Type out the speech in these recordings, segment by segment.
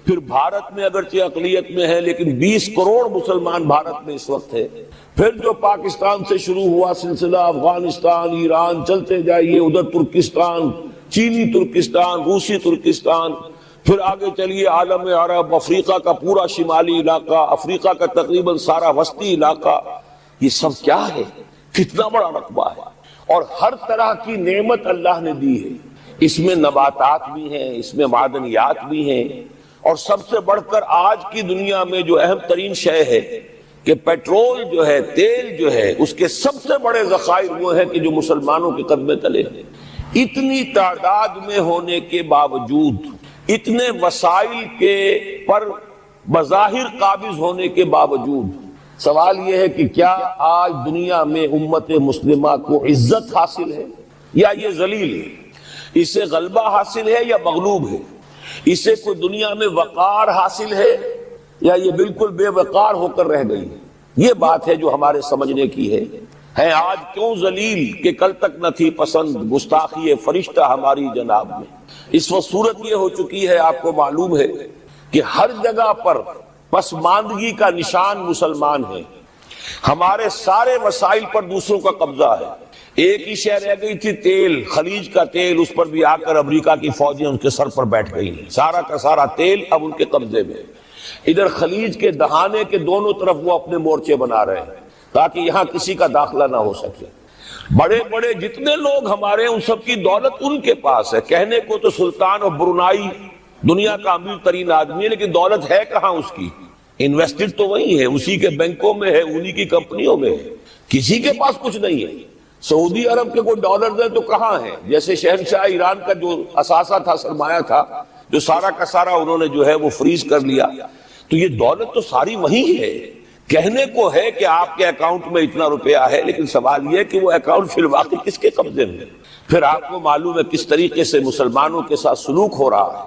پھر بھارت میں اگرچہ اقلیت میں ہے لیکن 20 کروڑ مسلمان بھارت میں اس وقت ہے. پھر جو پاکستان سے شروع ہوا سلسلہ، افغانستان، ایران، چلتے جائیے ادھر ترکستان، چینی ترکستان، روسی ترکستان، پھر آگے چلیے عالم عرب، افریقہ کا پورا شمالی علاقہ، افریقہ کا تقریباً سارا وسطی علاقہ. یہ سب کیا ہے؟ کتنا بڑا رقبہ ہے. اور ہر طرح کی نعمت اللہ نے دی ہے. اس میں نباتات بھی ہیں، اس میں معدنیات بھی ہیں، اور سب سے بڑھ کر آج کی دنیا میں جو اہم ترین شے ہے کہ پیٹرول جو ہے، تیل جو ہے، اس کے سب سے بڑے ذخائر وہ ہیں کہ جو مسلمانوں کے قدمے تلے ہیں. اتنی تعداد میں ہونے کے باوجود، اتنے وسائل کے پر بظاہر قابض ہونے کے باوجود، سوال یہ ہے کہ کیا آج دنیا میں امت مسلمہ کو عزت حاصل ہے یا یہ ذلیل ہے؟ اسے غلبہ حاصل ہے یا مغلوب ہے؟ اسے کوئی دنیا میں وقار حاصل ہے یا یہ بالکل بے وقار ہو کر رہ گئی؟ یہ بات ہے جو ہمارے سمجھنے کی ہے. آج کیوں ذلیل کہ کل تک نہ تھی پسند، گستاخی فرشتہ ہماری جناب میں. اس وقت صورت یہ ہو چکی ہے، آپ کو معلوم ہے کہ ہر جگہ پر پسماندگی کا نشان مسلمان ہیں. ہمارے سارے وسائل پر دوسروں کا قبضہ ہے. ایک ہی شے رہ گئی تھی، تیل، خلیج کا تیل، اس پر بھی آ کر امریکہ کی فوجیں ان کے سر پر بیٹھ گئی ہیں. سارا کا سارا تیل اب ان کے قبضے میں. ادھر خلیج کے دہانے کے دونوں طرف وہ اپنے مورچے بنا رہے ہیں تاکہ یہاں کسی کا داخلہ نہ ہو سکے. بڑے بڑے جتنے لوگ ہمارے ان سب کی دولت ان کے پاس ہے. کہنے کو تو سلطان اور برونائی دنیا کا امیر ترین آدمی ہے، لیکن دولت ہے کہاں اس کی؟ انویسٹڈ تو وہی ہے، اسی کے بینکوں میں ہے، انہی کی کمپنیوں میں ہے. کسی کے پاس کچھ نہیں ہے. سعودی عرب کے کوئی ڈالر ہے تو کہاں ہے؟ جیسے شہنشاہ ایران کا جو اثاثہ تھا، سرمایہ تھا، جو سارا کا سارا انہوں نے جو ہے وہ فریز کر لیا. تو یہ دولت تو ساری وہی ہے. کہنے کو ہے کہ آپ کے اکاؤنٹ میں اتنا روپیہ ہے، لیکن سوال یہ کہ وہ اکاؤنٹ فی الواقع کس کے قبضے میں؟ پھر آپ کو معلوم ہے کس طریقے سے مسلمانوں کے ساتھ سلوک ہو رہا ہے.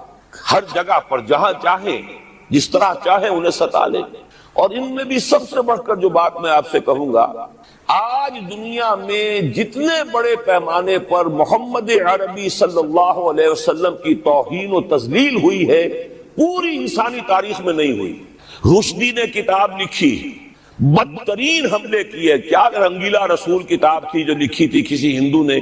ہر جگہ پر جہاں چاہیں، جس طرح چاہیں انہیں ستا لیں. اور ان میں بھی سب سے بڑھ کر جو بات میں آپ سے کہوں گا، آج دنیا میں جتنے بڑے پیمانے پر محمد عربی صلی اللہ علیہ وسلم کی توہین و تذلیل ہوئی ہے، پوری انسانی تاریخ میں نہیں ہوئی. رشدی نے کتاب لکھی، بدترین حملے کیے. کیا رنگیلا رسول کتاب تھی جو لکھی تھی کسی ہندو نے،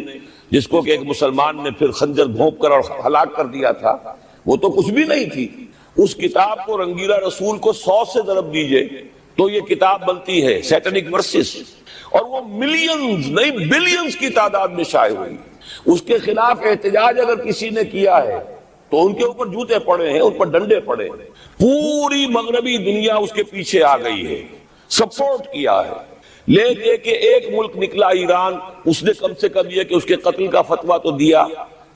جس کو کہ ایک مسلمان نے پھر خنجر بھونک کر اور ہلاک کر دیا تھا. وہ تو کچھ بھی نہیں تھی. اس کتاب کو رنگیلا رسول کو 100 سے ضرب دیجئے تو یہ کتاب بنتی ہے سیٹنک ورسز، اور وہ ملینز نہیں بلینز کی تعداد میں شائع ہوئی. اس کے خلاف احتجاج اگر کسی نے کیا ہے تو ان کے اوپر جوتے پڑے ہیں، ان پر ڈنڈے پڑے ہیں. پوری مغربی دنیا اس کے پیچھے آ گئی ہے، سپورٹ کیا ہے. لے دے کے ایک ملک نکلا ایران، اس نے کم سے کم یہ کہ اس کے قتل کا فتویٰ تو دیا،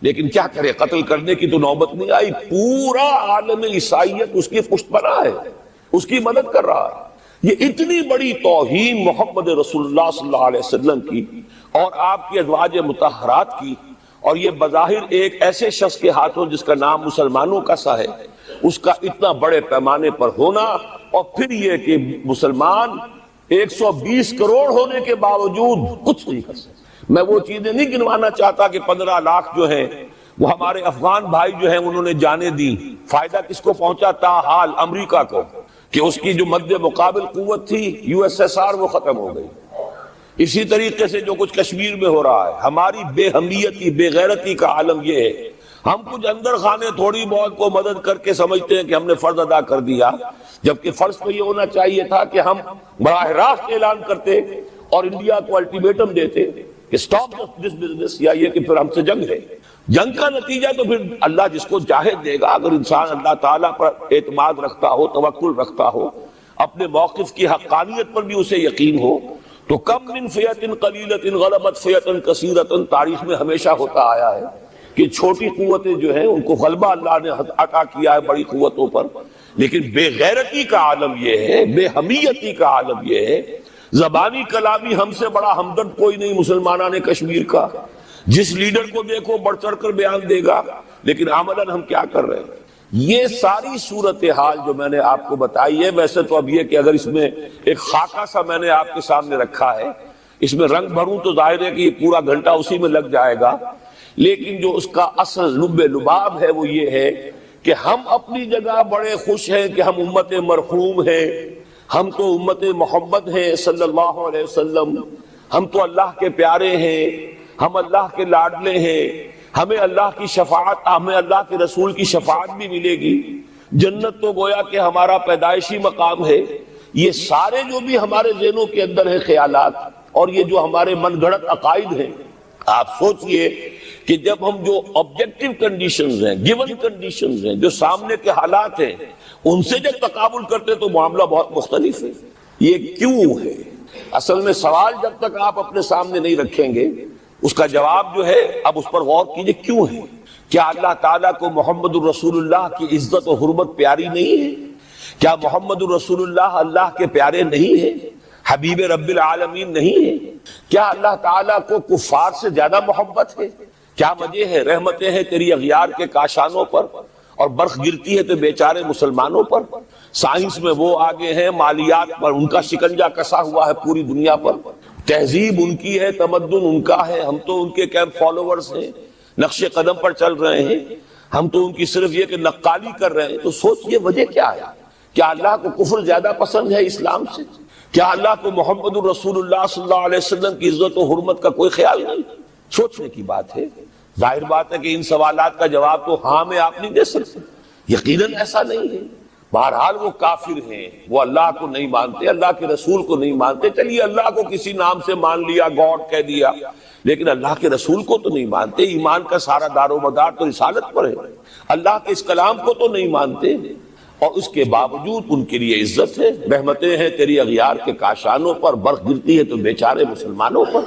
لیکن کیا کرے، قتل کرنے کی تو نوبت نہیں آئی. پورا عالم عیسائیت اس کی پشت پناہ ہے، اس کی مدد کر رہا ہے. یہ اتنی بڑی توہین محمد رسول اللہ صلی اللہ علیہ وسلم کی اور آپ کی ازواج مطہرات کی، اور یہ بظاہر ایک ایسے شخص کے ہاتھوں جس کا نام مسلمانوں کا سا ہے، اس کا اتنا بڑے پیمانے پر ہونا. اور پھر یہ کہ مسلمان 120 کروڑ ہونے کے باوجود کچھ نہیں کر سکتے. میں وہ چیزیں نہیں گنوانا چاہتا کہ 15 لاکھ جو ہیں وہ ہمارے افغان بھائی جو ہیں انہوں نے جانیں دی. فائدہ کس کو پہنچا؟ تاحال امریکہ کو، کہ اس کی جو مد مقابل قوت تھی USSR وہ ختم ہو گئی. اسی طریقے سے جو کچھ کشمیر میں ہو رہا ہے، ہماری بے حمیتی، بے غیرتی کا عالم یہ ہے. ہم کچھ اندر خانے تھوڑی بہت کو مدد کر کے سمجھتے ہیں کہ ہم نے فرض ادا کر دیا، جبکہ فرض تو یہ ہونا چاہیے تھا کہ ہم براہ راست اعلان کرتے اور انڈیا کو الٹیمیٹم دیتے کہ سٹاپ دس بزنس، یا یہ کہ پھر ہم سے جنگ ہے. جنگ کا نتیجہ تو پھر اللہ جس کو چاہے دے گا. اگر انسان اللہ تعالیٰ پر اعتماد رکھتا ہو، توکل رکھتا ہو، اپنے موقف کی حقانیت پر بھی اسے یقین ہو، تو کم من فیۃ قلیلۃ غلبت فیۃ کثیرۃ تاریخ میں ہمیشہ ہوتا آیا ہے کہ چھوٹی قوتیں جو ہیں ان کو غلبہ اللہ نے عطا کیا ہے بڑی قوتوں پر. لیکن بے غیرتی کا عالم یہ ہے، بے حمیتی کا عالم یہ ہے. زبانی کلامی ہم سے بڑا ہمدرد کوئی نہیں مسلمانان کشمیر کا. جس لیڈر کو دیکھو بڑھ چڑھ کر بیان دے گا، لیکن عملاً ہم کیا کر رہے ہیں؟ یہ ساری صورتحال جو میں نے آپ کو بتائی ہے، ویسے تو اب یہ کہ اگر اس میں ایک خاکہ سا میں نے آپ کے سامنے رکھا ہے، اس میں رنگ بھروں تو ظاہر ہے کہ یہ پورا گھنٹہ اسی میں لگ جائے گا. لیکن جو اس کا اصل لب لباب ہے وہ یہ ہے کہ ہم اپنی جگہ بڑے خوش ہیں کہ ہم امت مرحوم ہیں، ہم تو امت محمد ہیں صلی اللہ علیہ وسلم، ہم تو اللہ کے پیارے ہیں، ہم اللہ کے لاڈلے ہیں، ہمیں اللہ کی شفاعت، ہمیں اللہ کے رسول کی شفاعت بھی ملے گی، جنت تو گویا کہ ہمارا پیدائشی مقام ہے۔ یہ سارے جو بھی ہمارے ذہنوں کے اندر ہیں خیالات، اور یہ جو ہمارے من گھڑت عقائد ہیں، آپ سوچئے کہ جب ہم جو آبجیکٹیو کنڈیشنز ہیں، گیون کنڈیشنز ہیں، جو سامنے کے حالات ہیں، ان سے جب تقابل کرتے تو معاملہ بہت مختلف ہے۔ یہ کیوں ہے؟ اصل میں سوال جب تک آپ اپنے سامنے نہیں رکھیں گے، اس کا جواب جو ہے اب اس پر غور کیجئے، کیوں ہے؟ کیا اللہ تعالیٰ کو محمد الرسول اللہ کی عزت و حرمت پیاری نہیں ہے؟ کیا محمد الرسول اللہ اللہ کے پیارے نہیں ہیں، حبیب رب العالمین نہیں ہے؟ کیا اللہ تعالیٰ کو کفار سے زیادہ محبت ہے؟ کیا وجہ ہے رحمتیں ہیں تیری اغیار کے کاشانوں پر، اور برف گرتی ہے تو بیچارے مسلمانوں پر؟ سائنس میں وہ آگے ہیں، مالیات پر ان کا شکنجہ کسا ہوا ہے پوری دنیا پر، تہذیب ان کی ہے، تمدن ان کا ہے، ہم تو ان کے کیمپ فالوورز ہیں، نقش قدم پر چل رہے ہیں، ہم تو ان کی صرف یہ کہ نقالی کر رہے ہیں۔ تو سوچئے وجہ کیا ہے؟ کیا اللہ کو کفر زیادہ پسند ہے اسلام سے؟ کیا اللہ کو محمد الرسول اللہ صلی اللہ علیہ وسلم کی عزت و حرمت کا کوئی خیال نہیں؟ سوچنے کی بات ہے۔ ظاہر بات ہے کہ ان سوالات کا جواب تو ہاں میں آپ نہیں دے سکتے، یقیناً ایسا نہیں ہے۔ بہرحال وہ کافر ہیں، وہ اللہ کو نہیں مانتے، اللہ کے رسول کو نہیں مانتے۔ چلیے اللہ کو کسی نام سے مان لیا، گاڈ کہہ دیا، لیکن اللہ کے رسول کو تو نہیں مانتے۔ ایمان کا سارا دار و مدار تو رسالت پر ہے، اللہ کے اس کلام کو تو نہیں مانتے، اور اس کے باوجود ان کے لیے عزت ہے، رحمتیں ہیں تیری اغیار کے کاشانوں پر، برق گرتی ہے تو بیچارے مسلمانوں پر۔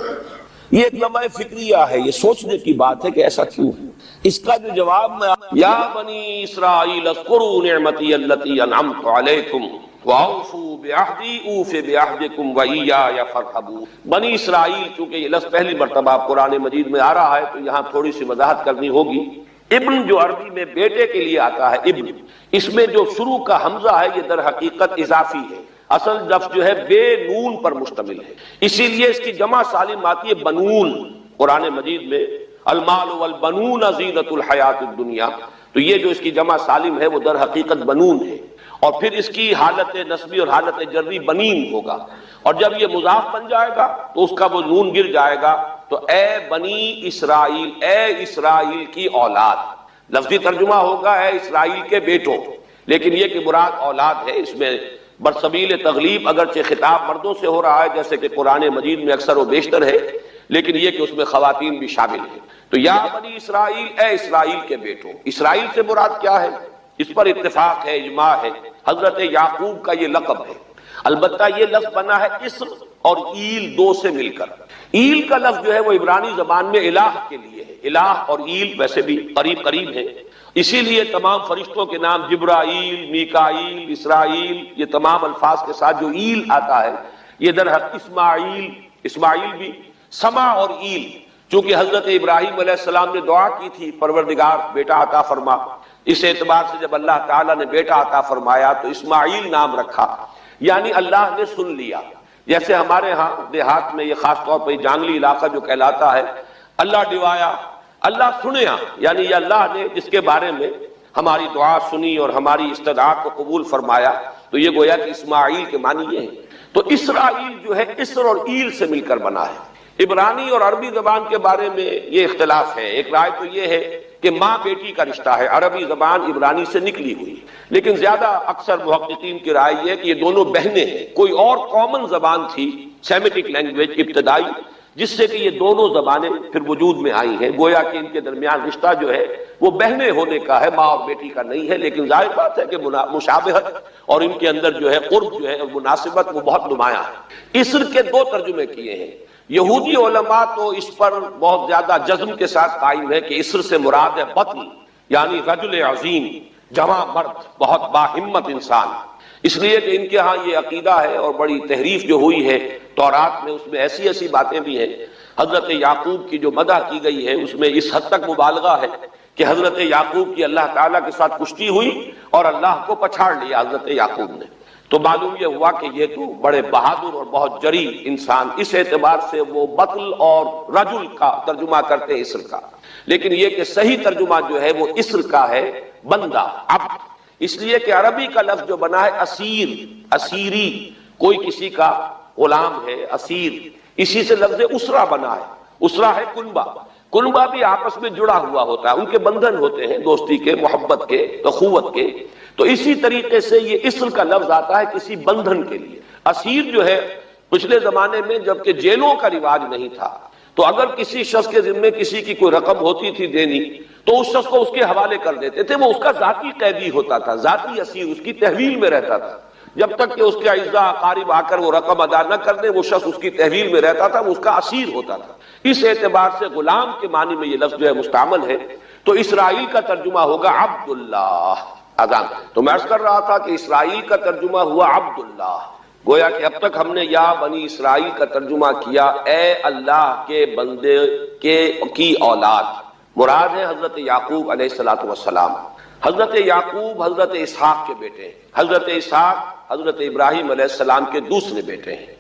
یہ ایک لمحہ فکریہ ہے، یہ سوچنے کی بات ہے کہ ایسا کیوں ہے۔ اس کا جو جواب میں یا بنی اسرائیل اذکروا نعمتی التی انعمت علیکم واوفوا بعہدی اوف بعہدکم وایای فارہبون۔ بنی اسرائیل، چونکہ یہ لفظ پہلی مرتبہ قرآن مجید میں آ رہا ہے تو یہاں تھوڑی سی وضاحت کرنی ہوگی۔ ابن جو عربی میں بیٹے کے لیے آتا ہے، ابن، اس میں جو شروع کا حمزہ ہے یہ در حقیقت اضافی ہے، اصل لفظ جو ہے بے نون پر مشتمل ہے، اسی لیے اس کی جمع سالم آتی ہے بنون۔ قرآن مجید میں المال والبنون زینت الحیات الدنیا، تو یہ جو اس کی جمع سالم ہے وہ در حقیقت بنون ہے، اور پھر اس کی حالت نسبی اور حالت جری بنین ہوگا، اور جب یہ مضاف بن جائے گا تو اس کا وہ نون گر جائے گا، تو اے بنی اسرائیل، اے اسرائیل کی اولاد۔ لفظی ترجمہ ہوگا اے اسرائیل کے بیٹوں، لیکن یہ کہ مراد اولاد ہے، اس میں برسبیل تغلیب اگرچہ خطاب مردوں سے ہو رہا ہے جیسے کہ قرآن مجید میں اکثر و بیشتر ہے، لیکن یہ کہ اس میں خواتین بھی شامل ہیں۔ تو یا بنی اسرائیل، اے اسرائیل کے بیٹوں، اسرائیل سے مراد کیا ہے؟ اس پر اتفاق ہے، اجماع ہے، حضرت یعقوب کا یہ لقب ہے۔ البتہ یہ لفظ بنا ہے اسر اور ایل دو سے مل کر۔ ایل کا لفظ جو ہے وہ عبرانی زبان میں الہ کے لیے ہے، الہ اور ایل ویسے بھی قریب قریب ہیں، اسی لیے تمام فرشتوں کے نام جبرائیل، میکائیل، اسرائیل، یہ تمام الفاظ کے ساتھ جو ایل آتا ہے یہ در حق اسماعیل، اسماعیل بھی، سما اور ایل، چونکہ حضرت ابراہیم علیہ السلام نے دعا کی تھی پروردگار بیٹا عطا فرما، اس اعتبار سے جب اللہ تعالیٰ نے بیٹا عطا فرمایا تو اسماعیل نام رکھا، یعنی اللہ نے سن لیا۔ جیسے ہمارے ہاں دیہات میں یہ خاص طور پر جانگلی علاقہ جو کہلاتا ہے، اللہ ڈوایا، اللہ سنیا، یعنی یہ اللہ نے جس کے بارے میں ہماری دعا سنی اور ہماری استدعا کو قبول فرمایا، تو یہ گویا کہ اسماعیل کے معنی یہ ہے۔ تو اسرائیل جو ہے اسر اور ایل سے مل کر بنا ہے۔ عبرانی اور عربی زبان کے بارے میں یہ اختلاف ہے، ایک رائے تو یہ ہے کہ ماں بیٹی کا رشتہ ہے، عربی زبان عبرانی سے نکلی ہوئی، لیکن زیادہ اکثر محققین کی رائے یہ ہے کہ یہ دونوں بہنیں ہیں، کوئی اور کامن زبان تھی سیمیٹک لینگویج ابتدائی جس سے کہ یہ دونوں زبانیں پھر وجود میں آئی ہیں، گویا کہ ان کے درمیان رشتہ جو ہے وہ بہنیں ہونے کا ہے، ماں اور بیٹی کا نہیں ہے، لیکن ظاہر بات ہے کہ مشابہت اور ان کے اندر جو ہے قرب جو ہے اور مناسبت وہ بہت نمایاں ہے۔ اسر کے دو ترجمے کیے ہیں، یہودی علماء تو اس پر بہت زیادہ جزم کے ساتھ قائم ہے کہ اسر سے مراد ہے بطن، یعنی رجل عظیم، جواں مرد، بہت باہمت انسان، اس لیے کہ ان کے ہاں یہ عقیدہ ہے اور بڑی تحریف جو ہوئی ہے تورات میں، اس میں ایسی ایسی باتیں بھی ہیں۔ حضرت یعقوب کی جو مدح کی گئی ہے اس میں اس حد تک مبالغہ ہے کہ حضرت یعقوب کی اللہ تعالیٰ کے ساتھ کشتی ہوئی اور اللہ کو پچھاڑ لیا حضرت یعقوب نے، تو معلوم یہ ہوا کہ یہ تو بڑے بہادر اور بہت جری انسان، اس اعتبار سے وہ بطل اور رجل کا ترجمہ کرتے ہیں اسر کا، لیکن یہ کہ صحیح ترجمہ جو ہے وہ اسر کا ہے، بندہ، عبد، اس لیے کہ عربی کا لفظ جو بنا ہے اسیر، اسیری، کوئی کسی کا غلام ہے، اسیر، اسی سے لفظ اسرہ بنا ہے، اسرہ ہے کنبہ، کنبہ بھی آپس میں جڑا ہوا ہوتا ہے، ان کے بندھن ہوتے ہیں دوستی کے، محبت کے، اخوت کے، تو اسی طریقے سے یہ اسر کا لفظ آتا ہے کسی بندھن کے لیے۔ اسیر جو ہے پچھلے زمانے میں جبکہ جیلوں کا رواج نہیں تھا، تو اگر کسی شخص کے ذمے کسی کی کوئی رقم ہوتی تھی دینی تو اس شخص کو اس کے حوالے کر دیتے تھے، وہ اس کا ذاتی قیدی ہوتا تھا، ذاتی اسیر، اس کی تحویل میں رہتا تھا، جب تک کہ اس کے اعزاء اقارب آ کر وہ رقم ادا نہ کر دیں وہ شخص اس کی تحویل میں رہتا تھا، وہ اس کا اسیر ہوتا تھا۔ اس اعتبار سے غلام کے معنی میں یہ لفظ جو ہے مستعمل ہے، تو اسرائیل کا ترجمہ ہوگا عبداللہ۔ اذان تو میں عرض کر رہا تھا کہ اسرائیل کا ترجمہ ہوا عبداللہ، گویا کہ اب تک ہم نے یا بنی اسرائیل کا ترجمہ کیا اے اللہ کے بندے کی اولاد، مراد ہے حضرت یعقوب علیہ السلام۔ حضرت یعقوب حضرت اسحاق کے بیٹے ہیں، حضرت اسحاق حضرت ابراہیم علیہ السلام کے دوسرے بیٹے ہیں۔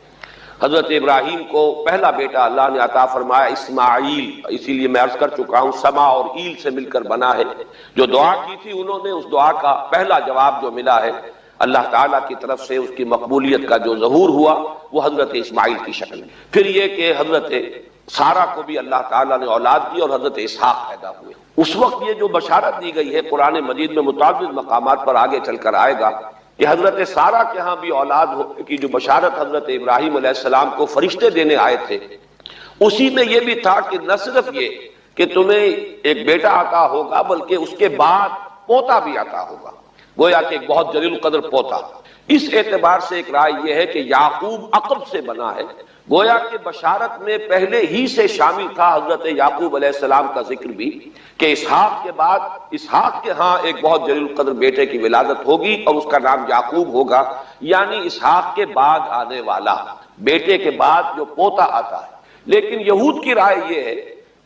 حضرت ابراہیم کو پہلا بیٹا اللہ نے عطا فرمایا اسماعیل، اسی لیے میں عرض کر چکا ہوں سما اور ایل سے مل کر بنا ہے، جو دعا کی تھی انہوں نے، اس دعا کا پہلا جواب جو ملا ہے اللہ تعالیٰ کی طرف سے، اس کی مقبولیت کا جو ظہور ہوا وہ حضرت اسماعیل کی شکل میں۔ پھر یہ کہ حضرت سارہ کو بھی اللہ تعالیٰ نے اولاد دی اور حضرت اسحاق پیدا ہوئے۔ اس وقت یہ جو بشارت دی گئی ہے قرآن مجید میں متعدد مقامات پر آگے چل کر آئے گا کہ حضرت سارہ کے ہاں بھی اولاد ہونے کی جو بشارت حضرت ابراہیم علیہ السلام کو فرشتے دینے آئے تھے، اسی میں یہ بھی تھا کہ نہ صرف یہ کہ تمہیں ایک بیٹا عطا ہوگا بلکہ اس کے بعد پوتا بھی عطا ہوگا، گویا کہ ایک بہت جلیل القدر پوتا۔ اس اعتبار سے ایک رائے یہ ہے کہ یعقوب عقب سے بنا ہے، گویا کہ بشارت میں پہلے ہی سے شامل تھا حضرت یعقوب علیہ السلام کا ذکر بھی کہ اسحاق کے بعد اسحاق کے ہاں ایک بہت جلیل القدر بیٹے کی ولادت ہوگی اور اس کا نام یعقوب ہوگا، یعنی اسحاق کے بعد آنے والا، بیٹے کے بعد جو پوتا آتا ہے۔ لیکن یہود کی رائے یہ ہے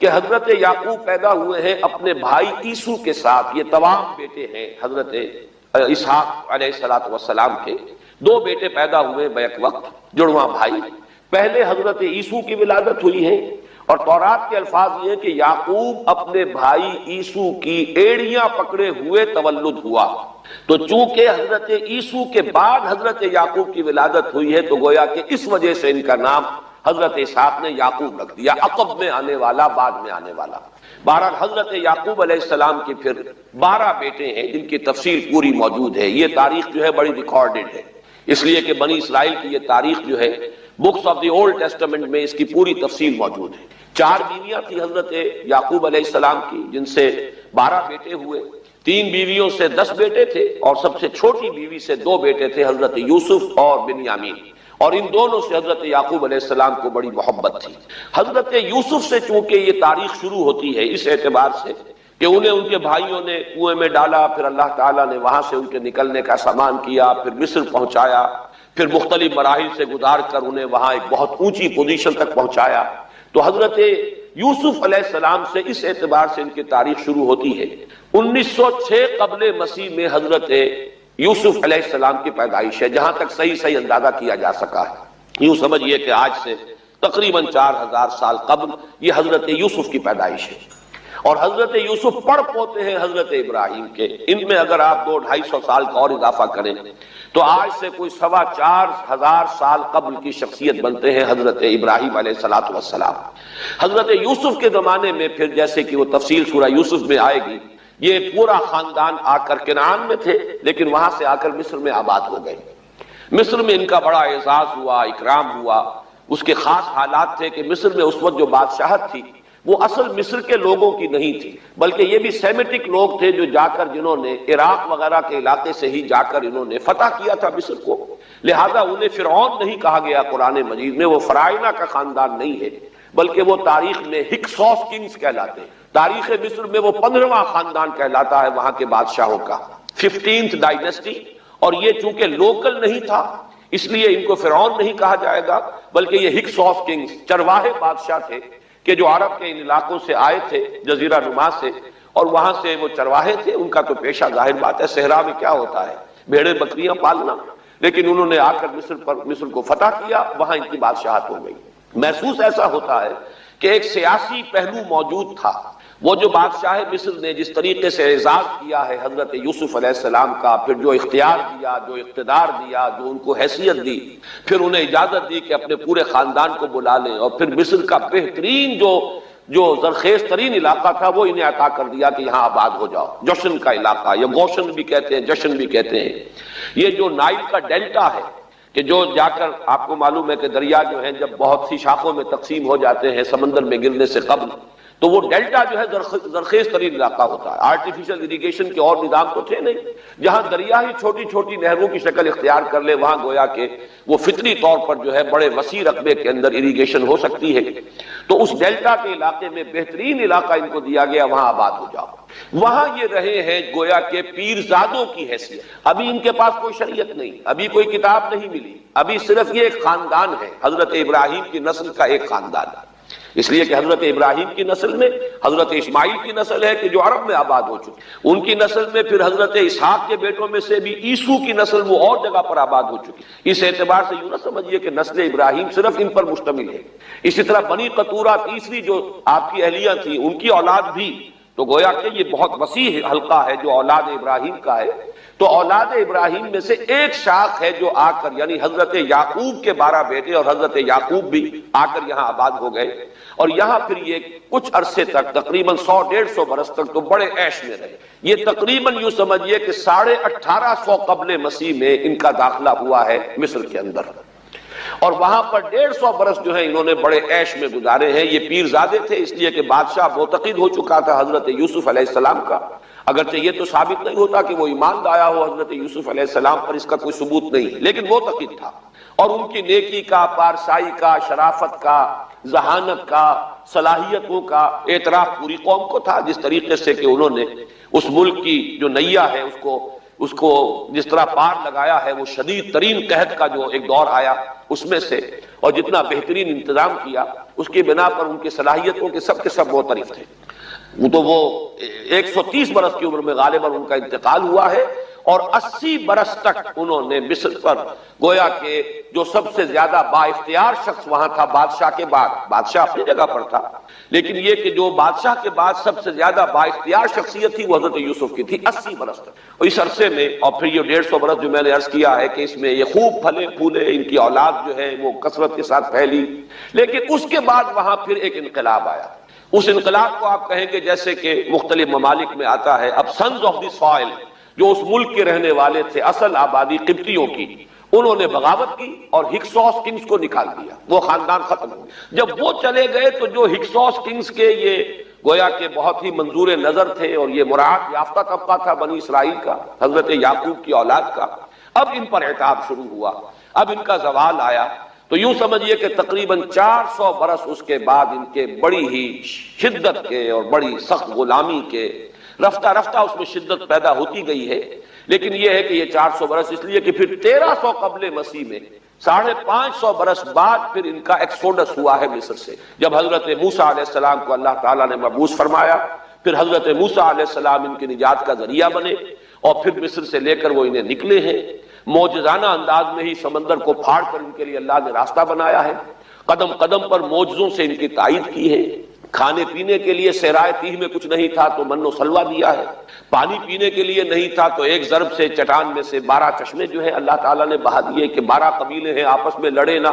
کہ حضرت یعقوب پیدا ہوئے ہیں اپنے بھائی عیسو کے ساتھ، یہ تمام بیٹے ہیں حضرت اسحاق علیہ السلام کے، دو بیٹے پیدا ہوئے بیک وقت، جڑواں بھائی۔ پہلے حضرت عیسو کی ولادت ہوئی ہے، اور تورات کے الفاظ یہ کہ یعقوب اپنے بھائی عیسو کی ایڑیاں پکڑے ہوئے تولد ہوا، تو چونکہ حضرت عیسو کے بعد حضرت یعقوب کی ولادت ہوئی ہے تو گویا کہ اس وجہ سے ان کا نام حضرت اسحاق نے یعقوب رکھ دیا، عقب میں آنے والا، بعد میں آنے والا۔ بہرحال حضرت یعقوب علیہ السلام کے پھر 12 بیٹے ہیں جن کی تفصیل پوری موجود ہے، یہ تاریخ جو ہے بڑی ریکارڈڈ ہے، اس لیے کہ بنی اسرائیل کی یہ تاریخ جو ہے books of the old testament میں اس کی پوری تفصیل موجود ہے۔ 4 بیویاں تھی حضرت یعقوب علیہ السلام کی جن سے 12 بیٹے ہوئے، 3 بیویوں سے 10 بیٹے تھے، اور سب سے چھوٹی بیوی سے 2 بیٹے تھے حضرت یوسف اور بنیامین، اور ان دونوں سے حضرت یعقوب علیہ السلام کو بڑی محبت تھی۔ حضرت یوسف سے چونکہ یہ تاریخ شروع ہوتی ہے اس اعتبار سے کہ انہیں ان کے بھائیوں نے کنویں میں ڈالا، پھر اللہ تعالیٰ نے وہاں سے ان کے نکلنے کا سامان کیا، پھر مصر پہنچایا، پھر مختلف مراحل سے گزار کر انہیں وہاں ایک بہت اونچی پوزیشن تک پہنچایا، تو حضرت یوسف علیہ السلام سے اس اعتبار سے ان کی تاریخ شروع ہوتی ہے۔ 1906 قبل مسیح میں حضرت یوسف علیہ السلام کی پیدائش ہے، جہاں تک صحیح اندازہ کیا جا سکا ہے۔ یوں سمجھئے کہ آج سے تقریباً 4000 سال قبل یہ حضرت یوسف کی پیدائش ہے، اور حضرت یوسف پڑ پوتے ہیں حضرت ابراہیم کے۔ ان میں اگر آپ 200-250 سال کا اور اضافہ کریں تو آج سے کوئی 4500 سال قبل کی شخصیت بنتے ہیں حضرت ابراہیم علیہ السلام۔ حضرت یوسف کے زمانے میں پھر جیسے کہ وہ تفصیل سورہ یوسف میں آئے گی، یہ پورا خاندان آ کر کنعان میں تھے، لیکن وہاں سے آ کر مصر میں آباد ہو گئے۔ مصر میں ان کا بڑا اعزاز ہوا، اکرام ہوا۔ اس کے خاص حالات تھے کہ مصر میں اس وقت جو بادشاہت تھی وہ اصل مصر کے لوگوں کی نہیں تھی، بلکہ یہ بھی سیمیٹک لوگ تھے جو جا کر جنہوں نے عراق وغیرہ کے علاقے سے ہی جا کر انہوں نے فتح کیا تھا مصر کو، لہذا انہیں فرعون نہیں کہا گیا قرآن مجید میں، وہ فرعونہ کا خاندان نہیں ہے، بلکہ وہ تاریخ میں ہکسوس کنگز کہلاتے ہیں۔ تاریخ مصر میں وہ 15واں خاندان کہلاتا ہے وہاں کے بادشاہوں کا، 15th ڈائنیسٹی، اور یہ چونکہ لوکل نہیں تھا اس لیے ان کو فرعون نہیں کہا جائے گا، بلکہ یہ ہکسوس کنگز چرواہے بادشاہ تھے کہ جو عرب کے ان علاقوں سے آئے تھے جزیرہ نما سے، اور وہاں سے وہ چرواہے تھے، ان کا تو پیشہ ظاہر بات ہے صحرا میں کیا ہوتا ہے، بھیڑیں بکریاں پالنا، لیکن انہوں نے آ کر مصر کو فتح کیا، وہاں ان کی بادشاہت ہو گئی۔ محسوس ایسا ہوتا ہے کہ ایک سیاسی پہلو موجود تھا، وہ جو بادشاہ مصر نے جس طریقے سے اعزاز کیا ہے حضرت یوسف علیہ السلام کا، پھر جو اختیار دیا، جو اقتدار دیا، جو ان کو حیثیت دی، پھر انہیں اجازت دی کہ اپنے پورے خاندان کو بلا لیں، اور پھر مصر کا بہترین جو زرخیز ترین علاقہ تھا وہ انہیں عطا کر دیا کہ یہاں آباد ہو جاؤ، جوشن کا علاقہ، یا گوشن بھی کہتے ہیں، جشن بھی کہتے ہیں۔ یہ جو نائل کا ڈیلٹا ہے کہ جو جا کر آپ کو معلوم ہے کہ دریا جو ہیں جب بہت سی شاخوں میں تقسیم ہو جاتے ہیں سمندر میں گرنے سے قبل، تو وہ ڈیلٹا جو ہے زرخیز ترین علاقہ ہوتا ہے۔ آرٹیفیشل اریگیشن کے اور نظام تو تھے نہیں، جہاں دریا ہی چھوٹی چھوٹی نہروں کی شکل اختیار کر لے وہاں گویا کہ وہ فطری طور پر جو ہے بڑے وسیع رقبے کے اندر اریگیشن ہو سکتی ہے۔ تو اس ڈیلٹا کے علاقے میں بہترین علاقہ ان کو دیا گیا، وہاں آباد ہو جاؤ۔ وہاں یہ رہے ہیں گویا کہ پیرزادوں کی حیثیت۔ ابھی ان کے پاس کوئی شریعت نہیں، ابھی کوئی کتاب نہیں ملی، ابھی صرف یہ ایک خاندان ہے، حضرت ابراہیم کی نسل کا ایک خاندان ہے، اس لیے کہ حضرت ابراہیم کی نسل میں حضرت اسماعیل کی نسل ہے کہ جو عرب میں آباد ہو چکی، ان کی نسل میں پھر حضرت اسحاق کے بیٹوں میں سے بھی عیسو کی نسل وہ اور جگہ پر آباد ہو چکی۔ اس اعتبار سے یوں نہ سمجھیے کہ نسل ابراہیم صرف ان پر مشتمل ہے۔ اسی طرح بنی قطورہ تیسری جو آپ کی اہلیہ تھی، ان کی اولاد بھی، تو گویا کہ یہ بہت وسیع حلقہ ہے جو اولاد ابراہیم کا ہے۔ تو اولاد ابراہیم میں سے ایک شاخ ہے جو آ کر، یعنی حضرت یعقوب کے 12 بیٹے اور حضرت یعقوب بھی آ کر یہاں آباد ہو گئے، اور یہاں پھر یہ کچھ عرصے تک تقریباً 100-150 برس تک تو بڑے عیش میں رہے۔ یہ تقریباً یوں سمجھیے کہ 1850 قبل مسیح میں ان کا داخلہ ہوا ہے مصر کے اندر، اور وہاں پر 150 برس جو ہے انہوں نے بڑے عیش میں گزارے ہیں۔ یہ پیرزادے تھے اس لیے کہ بادشاہ معتقد ہو چکا تھا حضرت یوسف علیہ السلام کا، اگرچہ یہ تو ثابت نہیں ہوتا کہ وہ ایمان لایا ہو حضرت یوسف علیہ السلام پر، اس کا کوئی ثبوت نہیں، لیکن معتقد تھا، اور ان کی نیکی کا، پارسائی کا، شرافت کا، ذہانت کا، صلاحیتوں کا اعتراف پوری قوم کو تھا، جس طریقے سے کہ انہوں نے اس ملک کی جو نیا ہے اس کو جس طرح پار لگایا ہے، وہ شدید ترین قحط کا جو ایک دور آیا اس میں سے، اور جتنا بہترین انتظام کیا اس کی بنا پر ان کی صلاحیتوں کے سب معترف تھے۔ تو وہ 130 برس کی عمر میں غالباً ان کا انتقال ہوا ہے، اور 80 برس تک انہوں نے مصر پر گویا کہ جو سب سے زیادہ با اختیار شخص وہاں تھا بادشاہ کے بعد، بادشاہ اپنی جگہ پر تھا، لیکن یہ کہ جو بادشاہ کے بعد سب سے زیادہ با اختیار شخصیت تھی وہ حضرت یوسف کی تھی 80 برس تک۔ اور اس عرصے میں، اور پھر یہ 150 برس جو میں نے عرض کیا ہے کہ اس میں یہ خوب پھلے پھولے، ان کی اولاد جو ہے وہ کثرت کے ساتھ پھیلی، لیکن اس کے بعد وہاں پھر ایک انقلاب آیا۔ اس انقلاب کو آپ کہیں گے جیسے کہ مختلف ممالک میں آتا ہے، اب سنز آف دی سوائل جو اس ملک کے رہنے والے تھے، اصل آبادی قبطیوں کی، انہوں نے بغاوت کی اور ہکسوس کنگز کو نکال دیا، وہ خاندان ختم ہو گیا۔ جب وہ چلے گئے تو جو ہکسوس کنگز کے یہ گویا کہ بہت ہی منظور نظر تھے اور یہ مراعات یافتہ طبقہ تھا بنی اسرائیل کا، حضرت یعقوب کی اولاد کا، اب ان پر عتاب شروع ہوا، اب ان کا زوال آیا۔ تو یوں سمجھیے کہ تقریباً 400 برس اس کے بعد ان کے بڑی ہی شدت کے اور بڑی سخت غلامی کے، رفتہ رفتہ اس میں شدت پیدا ہوتی گئی ہے، لیکن یہ ہے کہ یہ 400 برس اس لیے کہ پھر 1300 قبل مسیح میں 550 برس بعد پھر ان کا ایکسوڈس ہوا ہے مصر سے، جب حضرت موسیٰ علیہ السلام کو اللہ تعالیٰ نے مبعوث فرمایا، پھر حضرت موسیٰ علیہ السلام ان کی نجات کا ذریعہ بنے، اور پھر مصر سے لے کر وہ انہیں نکلے ہیں، معجزانہ انداز میں ہی سمندر کو پھاڑ کر ان کے لیے اللہ نے راستہ بنایا ہے، قدم قدم پر معجزوں سے ان کی تائید کی ہے، کھانے پینے کے لیے صحرائے تیہ میں کچھ نہیں تھا تو من و سلوہ دیا ہے، پانی پینے کے لیے نہیں تھا تو ایک ضرب سے چٹان میں سے 12 چشمے جو ہیں اللہ تعالیٰ نے بہا دیے کہ 12 قبیلے ہیں آپس میں لڑے نہ،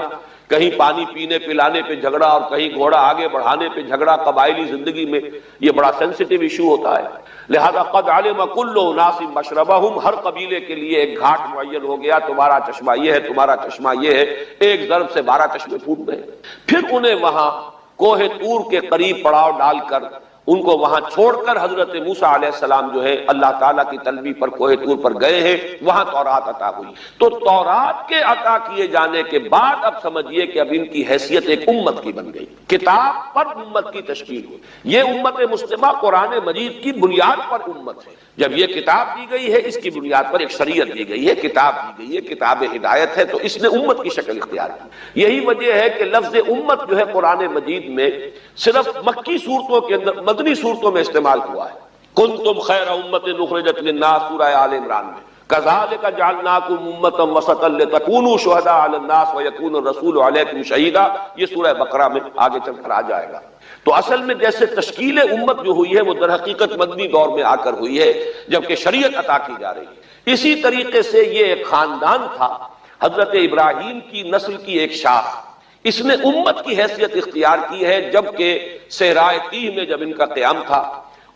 کہیں پانی پینے پلانے پہ جھگڑا اور کہیں گھوڑا آگے بڑھانے پہ جھگڑا، قبائلی زندگی میں یہ بڑا سینسیٹیو ایشو ہوتا ہے، لہذا قد علم کل اناس مشربہم، ہر قبیلے کے لیے ایک گھاٹ معین ہو گیا، تمہارا چشمہ یہ ہے، تمہارا چشمہ یہ ہے، ایک ضرب سے 12 چشمے پھوٹ گئے۔ پھر انہیں وہاں کوہ طور کے قریب پڑاؤ ڈال کر ان کو وہاں چھوڑ کر حضرت موسیٰ علیہ السلام جو ہے اللہ تعالیٰ کی طلبی پر کوہ طور پر گئے ہیں، وہاں تورات عطا ہوئی۔ تو تورات کے عطا کیے جانے کے بعد اب سمجھیے کہ اب ان کی حیثیت ایک امت کی بن گئی، کتاب پر امت کی تشکیل ہوئی۔ یہ امت مسلمہ قرآن مجید کی بنیاد پر امت ہے، جب یہ کتاب دی گئی ہے اس کی بنیاد پر ایک شریعت دی گئی ہے، کتاب دی گئی ہے، کتاب ہدایت ہے، تو اس نے امت کی شکل اختیار کی۔ یہی وجہ ہے کہ لفظ امت جو ہے قرآن مجید میں صرف مکی صورتوں کے اندر، مدنی صورتوں میں استعمال ہوا ہے۔ کنتم خیر امت اخرجت للناس، سورہ آل عمران میں کذالک جعلناکم امۃ وسطا لتکونوا شہداء علی الناس ویکون الرسول علیکم شہیدا، یہ سورہ بقرہ میں آگے چل کر آ جائے گا۔ تو اصل میں جیسے تشکیل امت جو ہوئی ہے وہ در حقیقت مدنی دور میں آ کر ہوئی ہے جبکہ شریعت عطا کی جا رہی ہے۔ اسی طریقے سے یہ ایک خاندان تھا، حضرت ابراہیم کی نسل کی ایک شاخ، اس نے امت کی حیثیت اختیار کی ہے جبکہ صحرائے تیہ میں جب ان کا قیام تھا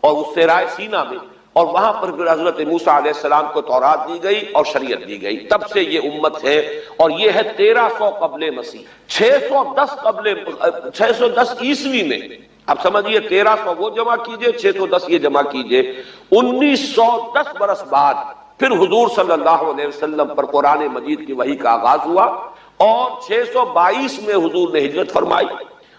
اور اس صحرائے سینا میں، اور وہاں پر پھر حضرت موسیٰ علیہ السلام کو تورات دی گئی اور شریعت دی گئی، تب سے یہ امت ہے، اور یہ ہے 1300 قبل مسیح، 610 عیسوی میں۔ اب سمجھیے 1300 وہ جمع کیجئے، 610 یہ جمع کیجئے، 1910 برس بعد پھر حضور صلی اللہ علیہ وسلم پر قرآن مجید کی وحی کا آغاز ہوا، اور 622 میں حضور نے ہجرت فرمائی،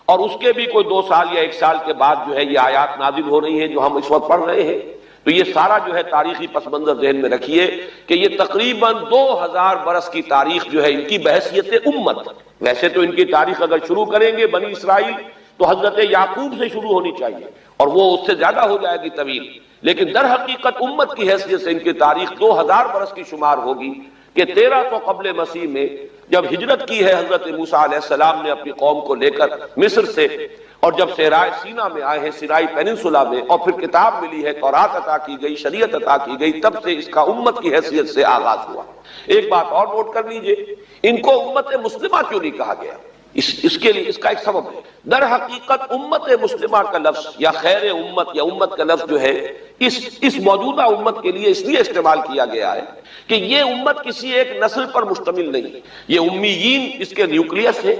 اور اس کے بھی کوئی 2 سال یا 1 سال کے بعد جو ہے یہ آیات نازل ہو رہی ہیں جو ہم اس وقت پڑھ رہے ہیں۔ تو یہ سارا جو ہے تاریخی پس منظر ذہن میں رکھیے کہ یہ تقریباً 2000 برس کی تاریخ جو ہے ان کی بحیثیت امت، ویسے تو ان کی تاریخ اگر شروع کریں گے بنی اسرائیل تو حضرت یعقوب سے شروع ہونی چاہیے اور وہ اس سے زیادہ ہو جائے گی طویل، لیکن در حقیقت امت کی حیثیت سے ان کی تاریخ 2000 برس کی شمار ہوگی کہ 1300 قبل مسیح میں جب ہجرت کی ہے حضرت موسیٰ علیہ السلام نے اپنی قوم کو لے کر مصر سے، اور جب صحرائے سینا میں آئے ہیں، سینائی پیننسولا میں، اور پھر کتاب ملی ہے، تورات عطا کی گئی، شریعت عطا کی گئی، تب سے اس کا امت کی حیثیت سے آغاز ہوا۔ ایک بات اور نوٹ کر لیجئے، ان کو امت مسلمہ کیوں نہیں کہا گیا؟ اس کے لیے اس کا ایک سبب ہے۔ در حقیقت امت مسلمہ کا لفظ یا خیر امت یا امت کا لفظ جو ہے اس موجودہ امت کے لیے اس لیے استعمال کیا گیا ہے کہ یہ امت کسی ایک نسل پر مشتمل نہیں، یہ امیین اس کے نیوکلیس ہے،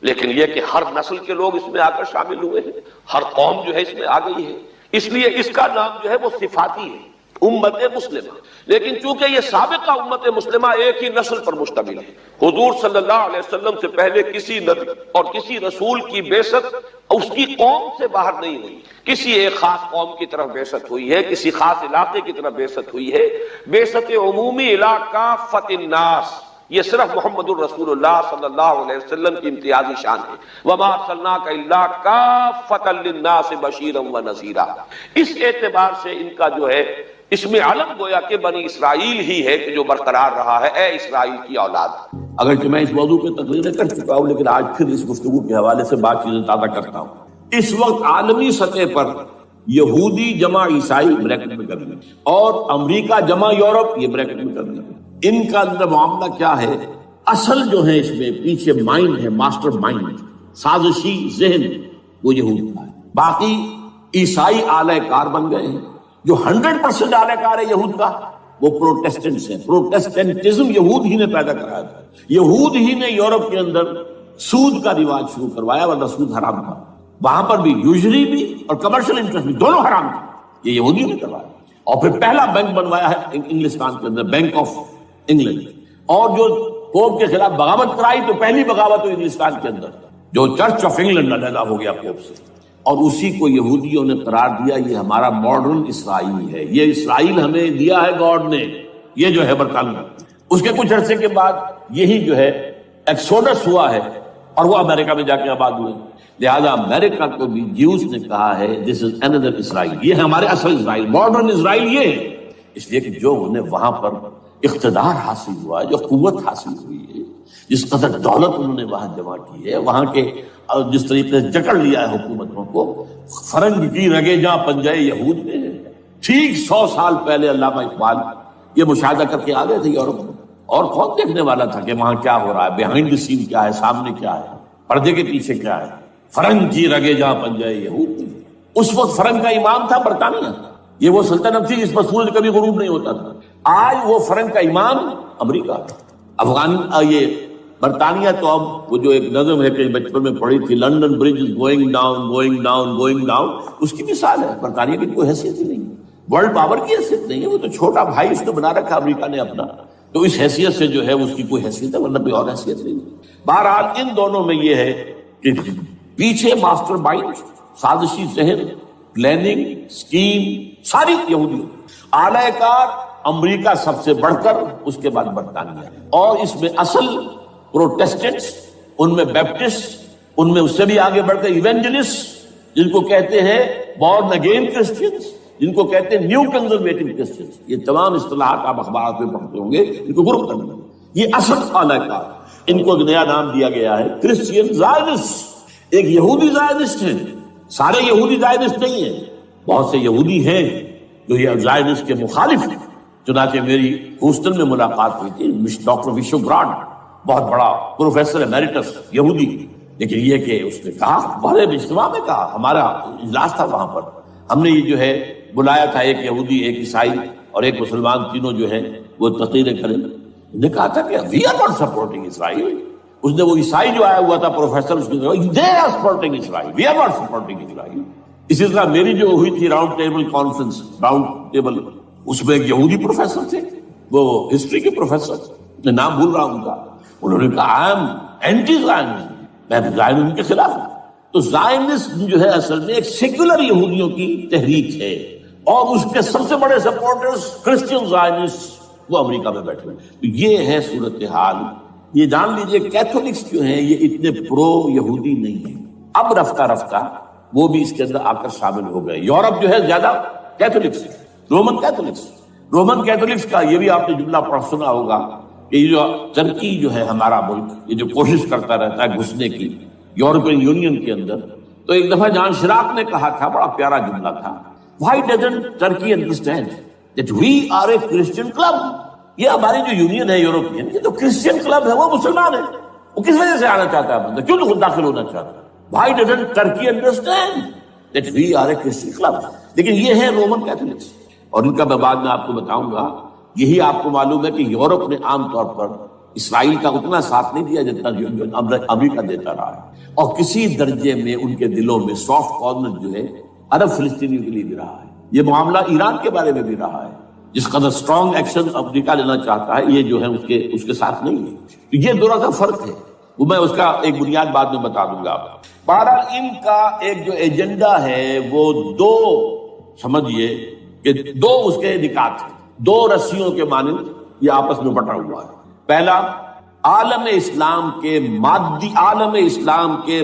لیکن یہ کہ ہر نسل کے لوگ اس میں آ کر شامل ہوئے ہیں، ہر قوم جو ہے اس میں آ گئی ہے، اس لیے اس کا نام جو ہے وہ صفاتی ہے، امت مسلمہ۔ لیکن چونکہ یہ سابقہ امت مسلمہ ایک ہی نسل پر مشتمل ہے، حضور صلی اللہ علیہ وسلم سے پہلے کسی نبی اور کسی رسول کی بعثت اس کی قوم سے باہر نہیں ہوئی، کسی ایک خاص قوم کی طرف بعثت ہوئی ہے، کسی خاص علاقے کی طرف بعثت ہوئی ہے۔ بعثت عمومی الی کافۃ الناس یہ صرف محمد الرسول اللہ صلی اللہ علیہ وسلم کی امتیازی شان ہے، وما ارسلناک الا کافۃ للناس بشیرا ونذیرا۔ اس اعتبار سے ان کا جو ہے اس میں علم گویا کہ بنی اسرائیل ہی ہے کہ جو برقرار رہا ہے، اے اسرائیل کی اولاد۔ اگرچہ میں اس موضوع پہ تقریریں کر چکا ہوں لیکن آج پھر اس گفتگو کے حوالے سے بات چیزیں تازہ کرتا ہوں۔ اس وقت عالمی سطح پر یہودی جمع عیسائی بریکٹ میں کر لیں اور امریکہ جمع یورپ یہ بریکٹ میں کر لیں، ان کا اندر معاملہ کیا ہے؟ اصل جو ہے اس میں پیچھے مائنڈ ہے، ماسٹر مائنڈ، سازشی ذہن وہ یہود کا ہے، باقی عیسائی آلہ کار بن گئے ہیں۔ جو 100% آلہ کار ہے یہود کا وہ پروٹیسٹنٹس ہیں۔ پروٹیسٹنٹزم یہود ہی نے پیدا کرایا تھا، یہود ہی نے یورپ کے اندر سود کا رواج شروع کروایا، ورنہ سود حرام تھا، وہاں پر بھی یوزری بھی اور کمرشل انٹرسٹ بھی دونوں حرام تھے، یہ یہودی نے کروایا۔ اور پھر پہلا بینک بنوایا ہے انگلستان کے اندر، بینک آف انگلینڈ، اور جو پوپ کے خلاف بغاوت کرائی تو پہلی بغاوت ہوئی انگلستان کے اندر، جو چرچ آف انگلینڈ علیحدہ ہو گیا پوپ سے، اور اسی کو یہودیوں نے قرار دیا یہ ہمارا ماڈرن اسرائیل ہے، یہ اسرائیل ہمیں دیا ہے گاڈ نے، یہ جو ہے برطانیہ۔ اس کے کچھ عرصے کے بعد یہی جو ہے ایکسوڈس ہوا ہے اور وہ امریکہ میں جا کے آباد ہوئے، لہذا امریکہ کو بھی جیوز نے کہا ہے دس از اندر اسرائیل، یہ ہے ہمارے اصل اسرائیل، ماڈرن اسرائیل یہ ہے، اس لیے کہ جو انہیں وہاں پر اقتدار حاصل ہوا ہے، جو قوت حاصل ہوئی ہے، جس قدر دولت انہوں نے وہاں جمع کی ہے، وہاں کے جس طریقے سے جکڑ لیا ہے حکومتوں کو، فرنگ کی رگے جہاں پنجے یہود میں ہے۔ ٹھیک 100 سال پہلے علامہ اقبال یہ مشاہدہ کر کے آ گئے تھے یورپ میں، اور کون دیکھنے والا تھا کہ وہاں کیا ہو رہا ہے، بیہائنڈ دی سین کیا ہے، سامنے کیا ہے، پردے کے پیچھے کیا ہے۔ فرنگ کی رگے جہاں پنجے یہود میں، اس وقت فرنگ کا امام تھا برطانیہ، یہ وہ سلطنت تھی جس پر سورج کبھی غروب نہیں ہوتا تھا۔ آج وہ فرنگ کا امام امریکہ، افغان، یہ برطانیہ تو اب وہ جو ایک نظم ہے کہ بچپن میں پڑھی تھی، London bridge is going down going down going down, اس کی مثال ہے۔ برطانیہ کی کوئی حیثیت ہی نہیں، ورلڈ پاور کی حیثیت نہیں ہے، وہ تو چھوٹا بھائی اس نے بنا رکھا امریکہ نے اپنا، تو اس حیثیت سے جو ہے اس کی کوئی حیثیت ہے، ورنہ کوئی اور حیثیت نہیں۔ بہرحال ان دونوں میں یہ ہے کہ پیچھے ماسٹر مائنڈ، سازشی ذہن، پلاننگ، اسکیم ساری یہودی، اعلی کار امریکہ سب سے بڑھ کر، اس کے بعد برطانیہ، اور اس میں اصل پروٹیسٹنٹس، ان میں بیپٹسٹ، ان میں اس سے بھی آگے بڑھ کر ایونجلسٹ جن کو کہتے ہیں بورن اگین کرسچنز، جن کو کہتے ہیں نیو کنزرویٹو کرسچنز، یہ تمام اصطلاحات آپ اخبارات میں پڑھتے ہوں گے، ان کو گروپ کرنا، یہ اصل خانہ کا، ان کو ایک نیا نام دیا گیا ہے کرسچین زائنسٹ۔ ایک یہودی زائنسٹ ہیں، سارے یہودی زائنسٹ نہیں ہیں، بہت سے یہودی ہیں جو یہ زائنسٹ کے مخالف ہیں۔ چنانچہ میری ہیوسٹن میں ملاقات ہوئی تھی ڈاکٹر وشو براڈ، بہت بڑا پروفیسر ایمیریٹس یہودی، لیکن یہ کہ اس نے کہا، ہمارے اجتماع میں کہا، ہمارا اجلاس تھا وہاں پر، ہم نے یہ جو ہے بلایا تھا ایک یہودی، ایک عیسائی اور ایک مسلمان، تینوں جو ہیں وہ تقریریں کریں۔ نے کہا تھا کہ وی آر ناٹ سپورٹنگ اسرائیل۔ اس نے وہ عیسائی جو آیا ہوا تھا پروفیسر، اس نے کہا they are supporting Israel, we are not supporting Israel. اسی طرح میری جو ہوئی تھی round table conference, round table, اس میں ایک یہودی پروفیسر تھے، وہ ہسٹری کے پروفیسر، میں نام بھول رہا ہوں ان کا، انہوں نے کہا آئی ایم اینٹی زائنسٹ، میں زائنسٹ کے خلاف ہوں۔ تو زائنسٹ جو ہے اصل میں ایک سیکولر یہودیوں کی تحریک ہے، اور اس کے سب سے بڑے سپورٹرز کرسچین زائنسٹ وہ امریکہ میں بیٹھے ہوئے۔ تو یہ ہے صورتحال۔ یہ جان لیجئے کیتھولکس جو ہیں یہ اتنے پرو یہودی نہیں ہیں، اب رفتہ رفتہ وہ بھی اس کے اندر آ کر شامل ہو گئے۔ یورپ جو ہے زیادہ کیتھولکس ہے، رومن کیتھولکس کا یہ بھی آپ نے جملہ پڑھ سنا ہوگا کہ یہ جو ترکی جو ہے ہمارا ملک، یہ جو کوشش کرتا رہتا ہے گھسنے کی یورپین یونین کے اندر، تو ایک دفعہ جان شراق نے کہا تھا، بڑا پیارا جملہ تھا، Why doesn't Turkey understand that we are a Christian club؟ یہ ہماری جو یونین ہے یورپین، یہ تو کرسچین کلب ہے، وہ مسلمان ہے، وہ کس وجہ سے آنا چاہتا ہے بندہ، کیوں تو خود داخل ہونا چاہتا ہے؟ Why doesn't Turkey understand that we are a Christian club؟ لیکن یہ ہے رومن کیتھولکس، اور ان کا میں بعد میں آپ کو بتاؤں گا۔ یہی آپ کو معلوم ہے کہ یورپ نے عام طور پر اسرائیل کا اتنا ساتھ نہیں دیا جتنا جو امریکہ دیتا رہا ہے، اور کسی درجے میں ان کے دلوں میں سافٹ کارنر جو ہے عرب فلسطینیوں کے لیے بھی رہا ہے۔ یہ معاملہ ایران کے بارے میں بھی رہا ہے، جس قدر اسٹرانگ ایکشن امریکہ لینا چاہتا ہے، یہ جو ہے اس کے ساتھ نہیں ہے۔ تو یہ دونوں کا فرق ہے، وہ میں اس کا ایک بنیاد بعد میں بتا دوں گا۔ بہرحال ان کا ایک جو ایجنڈا ہے وہ دو، سمجھیے کہ دو اس کے نکات ہیں، دو رسیوں کے مانند یہ آپس میں بٹا ہوا ہے۔ پہلا، عالم اسلام کے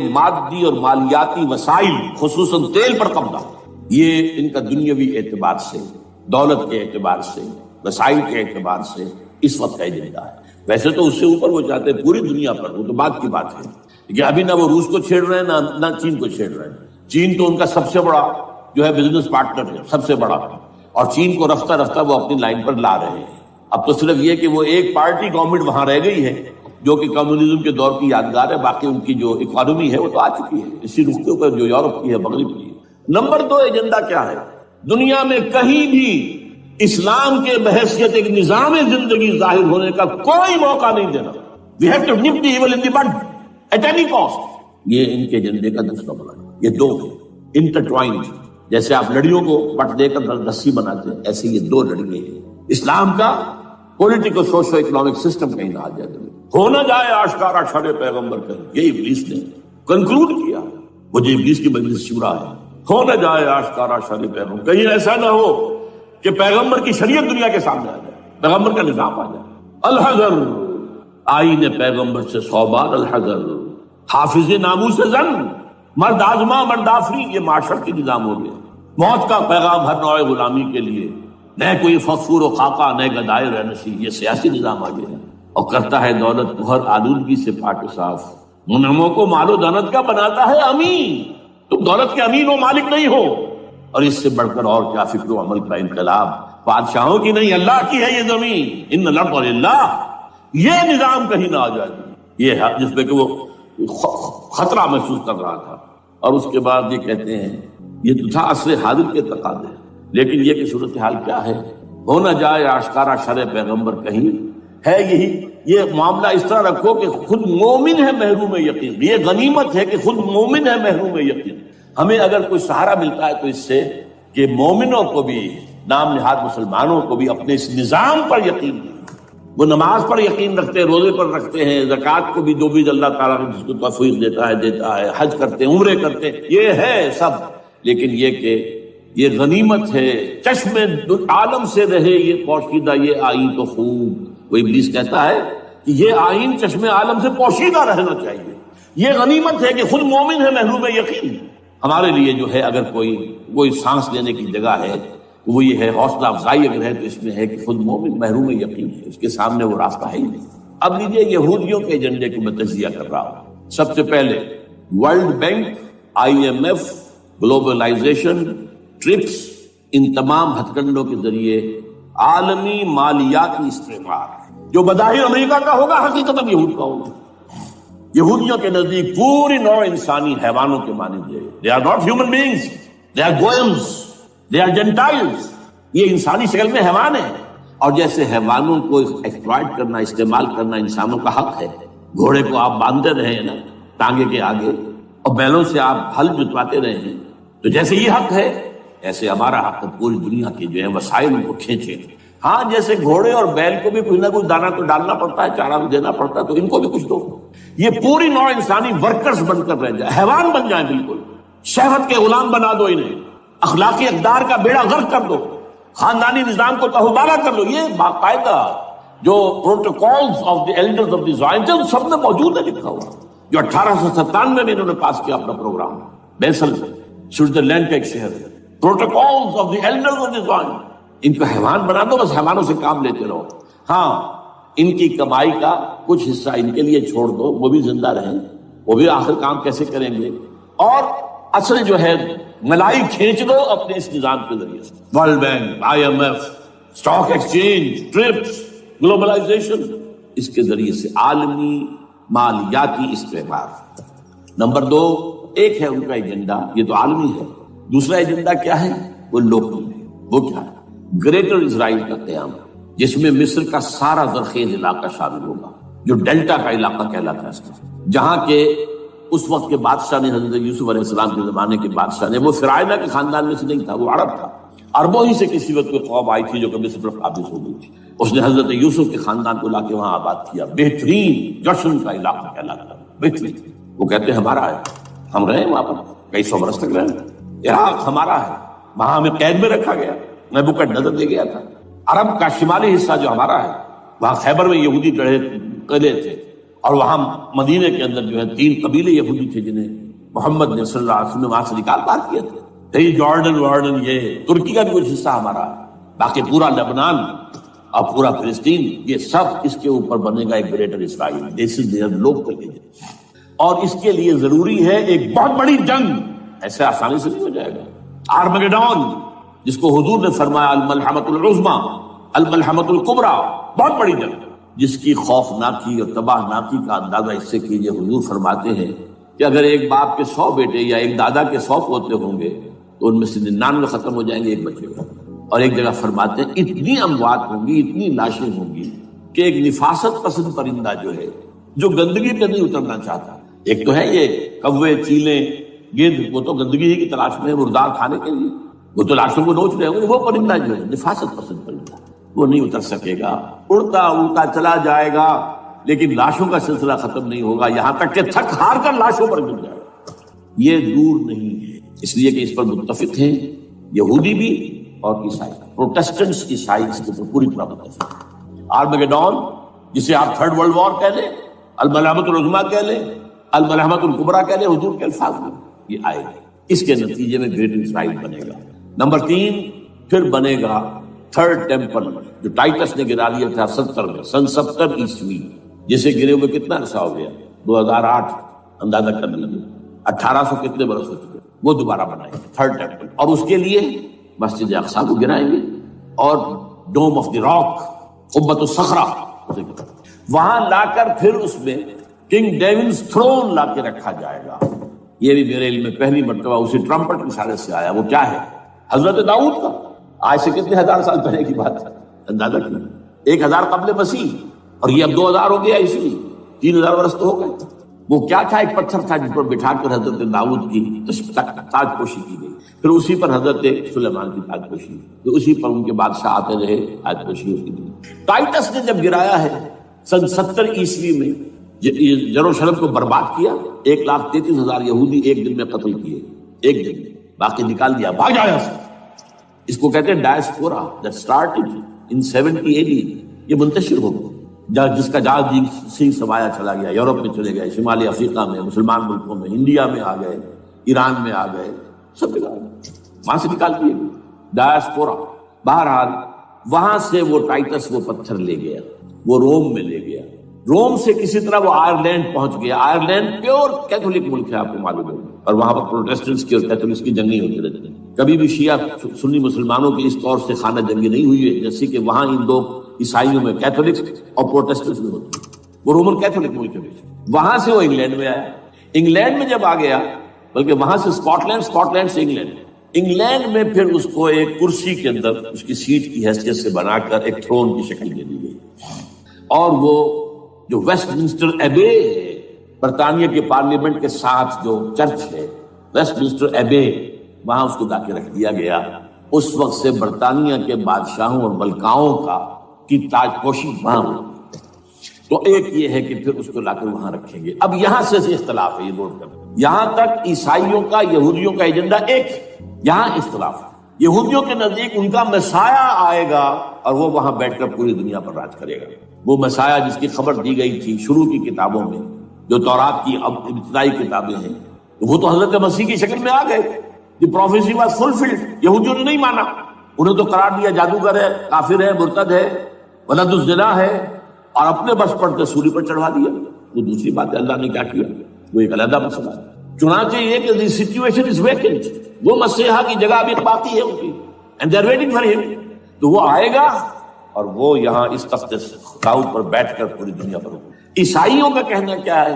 مادی اور مالیاتی وسائل، خصوصاً تیل پر قبضہ، یہ ان کا دنیاوی اعتبار سے، دولت کے اعتبار سے، وسائل کے اعتبار سے اس وقت کا ایجنڈا ہے۔ ویسے تو اس سے اوپر وہ چاہتے ہیں پوری دنیا پر، وہ تو بعد کی بات ہے، کہ ابھی نہ وہ روس کو چھیڑ رہے ہیں نہ چین کو چھیڑ رہے ہیں۔ چین تو ان کا سب سے بڑا جو ہے بزنس پارٹنر ہے، سب سے بڑا، اور چین کو رفتہ رفتہ وہ اپنی لائن پر لا رہے ہیں۔ اب تو صرف یہ کہ وہ ایک پارٹی گورنمنٹ وہاں رہ گئی ہے جو کہ کمیونزم کے دور کی یادگار ہے، باقی ان کی جو اکانومی ہے وہ تو آ چکی ہے اسی رخ پر جو یورپ کی ہے، مغرب کی ہے۔ نمبر دو ایجنڈا کیا ہے؟ دنیا میں کہیں بھی اسلام کے بحیثیت ایک نظام زندگی ظاہر ہونے کا کوئی موقع نہیں دینا۔ We have to nip the evil in the bud at any cost۔ یہ ان کے ایجنڈے کا دوسرا بڑا ہے۔ یہ دو ہیں انٹرٹوائنڈ، جیسے آپ لڑیوں کو بٹ دے کر رسی بناتے ہیں، ایسے یہ دو لڑیے ہیں۔ اسلام کا پولیٹیکل سوشو اکنامک سسٹم کہیں نہ آ جائے، ہو نہ جائے آشکارا شر پیغمبر کا، یہ ابلیس نے کنکلوڈ کیا، وہ جو ابلیس کی مجلس شورا ہے، ہو نہ جائے آشکارا شر پیغمبر، کہیں ایسا نہ ہو کہ پیغمبر کی شریعت دنیا کے سامنے آ جائے، پیغمبر کا نظام آ جائے۔ الحذر، آئین پیغمبر سے 100 بار الحذر، حافظ ناموس زن، مرد آزما مرد آفری، یہ معاشرت کی نظام ہو گیا۔ موت کا پیغام ہر نوع غلامی کے لیے، نہ کوئی فخر و خاکہ نہ گدائے رہنشی، یہ سیاسی نظام آ گیا، اور کرتا ہے دولت کو ہر آلودگی سے پاک و صاف، منعموں کو مال و دولت کا بناتا ہے امین، تم دولت کے امین و مالک نہیں ہو۔ اور اس سے بڑھ کر اور کیا فکر و عمل کا انقلاب، بادشاہوں کی نہیں اللہ کی ہے یہ زمین، ان الارض للہ، یہ نظام کہیں نہ آ جائے، یہ ہے جس میں کہ وہ خطرہ محسوس کر رہا تھا۔ اور اس کے بعد یہ کہتے ہیں یہ تو تھا عصر حاضر کے تقاضے، لیکن یہ کہ صورتحال کیا ہے، ہو نہ جائے آشکارا شر پیغمبر کہیں، ہے یہی، یہ معاملہ اس طرح رکھو کہ خود مومن ہے محروم یقین، یہ غنیمت ہے کہ خود مومن ہے محروم یقین۔ ہمیں اگر کوئی سہارا ملتا ہے تو اس سے کہ مومنوں کو بھی، نام نہاد مسلمانوں کو بھی اپنے اس نظام پر یقین نہیں، وہ نماز پر یقین رکھتے ہیں، روزے پر رکھتے ہیں، زکوٰۃ کو بھی جو بھی اللہ تعالیٰ نے جس کو توفیق دیتا ہے، حج کرتے ہیں، عمرے کرتے ہیں، یہ ہے سب، لیکن یہ کہ یہ غنیمت ہے، چشم عالم سے رہے یہ پوشیدہ یہ آئین تو خوب۔ وہ ابلیس کہتا ہے کہ یہ آئین چشم عالم سے پوشیدہ رہنا چاہیے، یہ غنیمت ہے کہ خود مومن ہے محروم یقین۔ ہمارے لیے جو ہے اگر کوئی سانس لینے کی جگہ ہے وہ یہ ہے حوصلہ افزائی اگر ہے تو اس میں ہے کہ خود مومن محروم یقین ہے، اس کے سامنے وہ راستہ ہے ہی نہیں۔ اب لیجیے یہودیوں کے ایجنڈے کو میں تجزیہ کر رہا ہوں۔ سب سے پہلے world bank, IMF، globalisation, TRIPS, ان تمام ہتھ کنڈوں کے ذریعے عالمی مالیاتی استعمار جو بظاہر امریکہ کا ہوگا حقیقت یہود کا ہوگا۔ یہودیوں کے نزدیک پوری نوع انسانی حیوانوں کے مانند ہے۔ They are not human beings, they are goyams, they are gentiles۔ یہ انسانی شکل میں حیوان ہیں، اور جیسے حیوانوں کو ایکسپلائٹ کرنا، استعمال کرنا انسانوں کا حق ہے۔ گھوڑے کو آپ باندھتے رہے ہیں نا ٹانگے کے آگے، اور بیلوں سے آپ ہل جتواتے رہے ہیں، تو جیسے یہ حق ہے ایسے ہمارا حق ہے پوری دنیا کے جو ہے وسائل کو کھینچے۔ ہاں جیسے گھوڑے اور بیل کو بھی کچھ نہ کچھ دانا تو ڈالنا پڑتا ہے، چارہ تو دینا پڑتا ہے، تو ان کو بھی کچھ دو۔ یہ پوری نوع انسانی ورکرز بن کر رہ جائے، حیوان بن جائیں، بالکل شہوت کے غلام بنا دو انہیں، اخلاقی اقدار کا بیڑا غرق کر دو، خاندانی نظام کو تہوبارہ کر دو۔ یہ باقاعدہ جو protocols of the elders of the Zion سب میں موجود ہے لکھا ہوا، جو 1897 میں انہوں نے پاس کیا اپنا پروگرام، بیسل سوئٹزرلینڈ کا ایک شہر ہے۔ Protocols of the elders of the Zion, ان کو حیوان بنا دو، بس حیوانوں سے کام لیتے رہو۔ ہاں ان کی کمائی کا کچھ حصہ ان کے لیے چھوڑ دو، وہ بھی زندہ رہیں، وہ بھی آخر کام کیسے کریں گے، اور اصل جو ہے ملائی کھینچ دو اپنے اس نظام کے ذریعے سے۔ World bank, IMF، stock exchange, TRIPS, globalisation, اس کے ذریعے سے عالمی مالیاتی استعمار۔ نمبر 2، ایک ہے ان کا ایجنڈا، یہ تو عالمی ہے۔ دوسرا ایجنڈا کیا ہے؟ وہ لوکل ہے۔ وہ کیا ہے؟ گریٹر اسرائیل کا قیام، جس میں مصر کا سارا زرخیز علاقہ شامل ہوگا، جو ڈیلٹا کا علاقہ کہلاتا ہے اس کا، جہاں کے اس وقت کے بادشاہ نے، حضرت یوسف علیہ السلام کے زمانے کے بادشاہ نے، وہ فرعونہ کے خاندان میں سے نہیں تھا، وہ عرب تھا۔ عربوں ہی سے کسی وقت کوئی قوم آئی تھی جو کہ مصر پر قابض ہو گئی تھی، اس نے حضرت یوسف کے خاندان کو لا کے وہاں آباد کیا۔ بہترین جشن کا علاقہ کہلاتا ہے، بہترین۔ وہ کہتے ہیں ہمارا ہے، ہم رہے وہاں پر کئی سو برس تک رہے۔ عراق ہمارا ہے، وہاں ہمیں قید میں رکھا گیا، نبوکدنضر لے گیا تھا۔ عرب کا شمالی حصہ جو ہمارا ہے، وہاں خیبر میں یہودی قلعے تھے، اور وہاں مدینے کے اندر جو ہے 3 قبیلے یہودی تھے جنہیں محمد نے صلی اللہ علیہ وسلم نے وہاں سے نکال پار کیا تھے۔ جارڈن وارڈن، یہ ترکی کا بھی کچھ حصہ ہمارا ہے، باقی پورا لبنان اور پورا فلسطین، یہ سب اس کے اوپر بنے گا ایک greater Israel. This is there local agenda, اور اس کے لیے ضروری ہے ایک بہت بڑی جنگ، ایسے آسانی سے نہیں ہو جائے گا۔ آرمگیڈون، جس کو حضور نے فرمایا الملحمۃ العظمیٰ، الملحمۃ الکبریٰ، بہت بڑی جنگ، جس کی خوفناکی اور تباہناکی کا اندازہ اس سے کیجئے۔ حضور فرماتے ہیں کہ اگر ایک باپ کے 100 بیٹے یا ایک دادا کے 100 پوتے ہوں گے تو ان میں سے 99 ختم ہو جائیں گے، ایک بچے گا۔ اور ایک جگہ فرماتے ہیں اتنی اموات ہوں گی، اتنی لاشیں ہوں گی کہ ایک نفاست پسند پرندہ جو ہے، جو گندگی پہ نہیں اترنا چاہتا، ایک تو ہے یہ کوے، چیلیں، گدھ، وہ تو گندگی ہی کی تلاش میں ہے مردار کھانے کے لیے، وہ تو لاشوں کو نوچ رہے ہوں گے۔ وہ پرندہ جو ہے نفاست پسند پرندہ، وہ نہیں اتر سکے گا، اڑتا اڑتا چلا جائے گا، لیکن لاشوں کا سلسلہ ختم نہیں ہوگا، یہاں تک کہ تھک ہار کر لاشوں پر گر جائے گا۔ یہ دور نہیں ہے، اس لیے کہ اس پر متفق ہیں یہودی بھی اور عیسائی، پروٹسٹنٹس، عیسائی اس کے اوپر پوری طرح متفق ہیں۔ آرمگیڈون، جسے آپ تھرڈ ورلڈ وار کہہ لیں، الملحمۃ العظمیٰ کہہ لیں، الملحمۃ الکبریٰ کہہ لیں، حضور کے الفاظ میں یہ آئے گا۔ اس کے نتیجے میں گریٹر اسرائیل بنے گا۔ نمبر 3، پھر بنے گا تھرڈ ٹیمپل، جو ٹائٹس نے گرا لیا تھا 70 میں، سن 70 عیسوی، جسے گرے ہوئے کتنا عرصہ ہو گیا؟ 2008، اندازہ کر لیجیے 1800 کتنے برس ہو چکے۔ وہ دوبارہ بنائیں گے تھرڈ ٹیمپل، اور اس کے لیے مسجد اقصیٰ کو گرائیں گے، اور ڈوم آف دی راک، قبۃ الصخرہ، وہاں لا کر پھر اس میں کنگ ڈیونز تھرون لا کے رکھا جائے گا۔ یہ بھی میرے علم میں پہلی مرتبہ اسی ٹرمپٹ کی اشارے سے آیا۔ وہ کیا ہے؟ حضرت داؤد کا، آج سے کتنے ہزار سال پہلے کی بات ہے، اندازہ کیوں؟ 1000 قبل مسیح، اور یہ اب 2000 ہو گیا عیسوی، 3000 برس تو ہو گئے۔ وہ کیا تھا؟ ایک پتھر تھا جس پر بٹھا کر حضرت داؤد کی تاج پوشی کی گئی، پھر اسی پر حضرت سلیمان کی تاج پوشی، پھر اسی پر ان کے بادشاہ آتے رہے، تاج پوشی ہوتی گئی۔ ٹائٹس نے جب گرایا ہے سن 70 عیسوی میں، یروشلم کو برباد کیا، 1,33,000 یہودی ایک دن میں قتل کیے، ایک دن میں، باقی نکال دیا، بھاگ آیا۔ اس کو کہتے ہیں diaspora, that started in 70 AD، یہ منتشر ہو گیا، جس کا جال سنگھ سمایا چلا گیا، یورپ میں چلے گئے، شمالی افریقہ میں، مسلمان ملکوں میں، انڈیا میں آ گئے، ایران میں آ گئے، سب جگہ وہاں سے نکال دیے گئے۔ ڈائسپورا بہرحال وہاں سے وہ ٹائٹس وہ پتھر لے گیا، وہ روم میں لے گیا، روم سے کسی طرح وہ آئرلینڈ پہنچ گیا۔ آئرلینڈ پیور کیتھولک ملک ہے، آپ کو معلوم ہے، اور وہاں پر پروٹیسٹنٹس کی اور کیتھولکس کی جنگیں ہوتی رہتی ہیں۔ کبھی بھی شیعہ سنی مسلمانوں کی اس طور سے خانہ جنگی نہیں ہوئی ہے جیسے کہ وہاں ان دو عیسائیوں میں کیتھولکس اور پروٹیسٹنٹس میں ہوتی ہے۔ وہ رومن کیتھولک ملک ہے۔ وہاں سے وہ انگلینڈ میں آیا۔ انگلینڈ میں جب آ گیا، بلکہ وہاں سے اسکاٹ لینڈ سے انگلینڈ میں پھر اس کو ایک کرسی کے اندر اس کی سیٹ کی حیثیت سے بنا کر ایک تھرون کی شکل دے دی گئی، اور وہ جو ویسٹ منسٹر ایبے ہے، برطانیہ کے پارلیمنٹ کے ساتھ جو چرچ ہے ویسٹ منسٹر ایبے، وہاں اس کو لا کے رکھ دیا گیا۔ اس وقت سے برطانیہ کے بادشاہوں اور ملکاؤں کی تاج پوشی وہاں ہوئی۔ تو ایک یہ ہے کہ پھر اس کو لا کر وہاں رکھیں گے۔ اب یہاں سے اختلاف ہے، یہ نوٹ کریں، یہاں تک عیسائیوں کا یہودیوں کا ایجنڈا ایک ہے، یہاں اختلاف ہے۔ یہودیوں کے نزدیک ان کا مسیح آئے گا اور وہ وہاں بیٹھ کر پوری دنیا پر راج کرے گا۔ وہ مسیح جس کی خبر دی گئی تھی شروع کی کتابوں میں، جو تورات کی اب ابتدائی کتابیں ہیں، وہ تو حضرت مسیح کی شکل میں آ گئے۔ دی پروفیسی واز فلفلڈ۔ یہودیوں نے نہیں مانا، انہیں تو قرار دیا جادوگر ہے، کافر ہے، مرتد ہے، ولد الزنا ہے، اور اپنے بس پر کے سولی پر چڑھا دیا۔ وہ دوسری بات ہے، اللہ نے کیا کیا، وہ ایک علیحدہ مسئلہ ہے۔ چنانچہ یہ کہ دی سچویشن از ویکنٹ، وہ مسیحا کی جگہ ابھی باقی ہے ان کی، and they are waiting for ہم۔ تو وہ آئے گا اور وہ یہاں اس تخت داؤد پر بیٹھ کر پوری دنیا پر ہوگا۔ عیسائیوں کا کہنا کیا ہے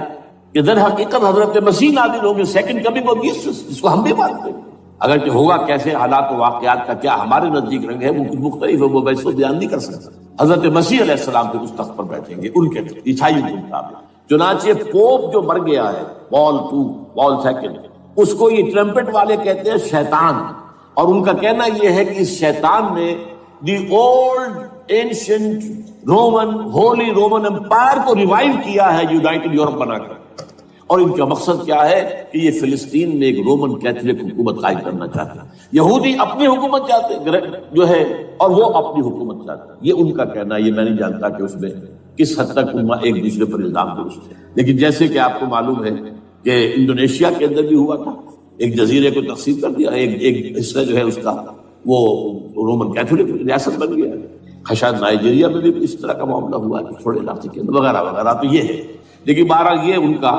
کہ در حقیقت حضرت مسیح نازل ہوں گے، سیکنڈ کمنگ آف جیسس، جس کو ہم بھی مانتے ہیں۔ اگرچہ ہوگا کیسے، حالات و واقعات کا کیا ہمارے نزدیک رنگ ہے وہ کچھ مختلف ہے، وہ ویسے بیان نہیں کر سکتا۔ حضرت مسیح علیہ السلام پھر اس تخت پر بیٹھیں گے ان کے عیسائیوں کے مطابق۔ چنانچہ پوپ جو مر گیا ہے، پال سیکنڈ، اس کو یہ ٹرمپٹ والے کہتے ہیں شیطان، اور ان کا کہنا یہ ہے کہ اس شیطان نے the old ancient Roman holy Roman empire کو ریوائیو کیا ہے یونائٹڈ یورپ بنا کر، اور ان کا مقصد کیا ہے کہ یہ فلسطین میں ایک رومن کیتھولک حکومت قائم کرنا چاہتے ہیں۔ یہودی اپنی حکومت چاہتے جو ہے، اور وہ اپنی حکومت چاہتے ہیں، یہ ان کا کہنا ہے۔ یہ میں نہیں جانتا کہ اس میں کس حد تک ایک دوسرے پر الزام درست ہے، لیکن جیسے کہ آپ کو معلوم ہے کہ انڈونیشیا کے اندر بھی ہوا تھا، ایک جزیرے کو تقسیم کر دیا، ایک حصہ جو ہے اس کا وہ رومن کیتھولک ریاست بن گیا۔ شاید نائجیریا میں بھی اس طرح کا معاملہ ہوا کہ تھوڑے علاقے کے اندر وغیرہ وغیرہ۔ تو یہ ہے، لیکن بہرحال یہ ان کا۔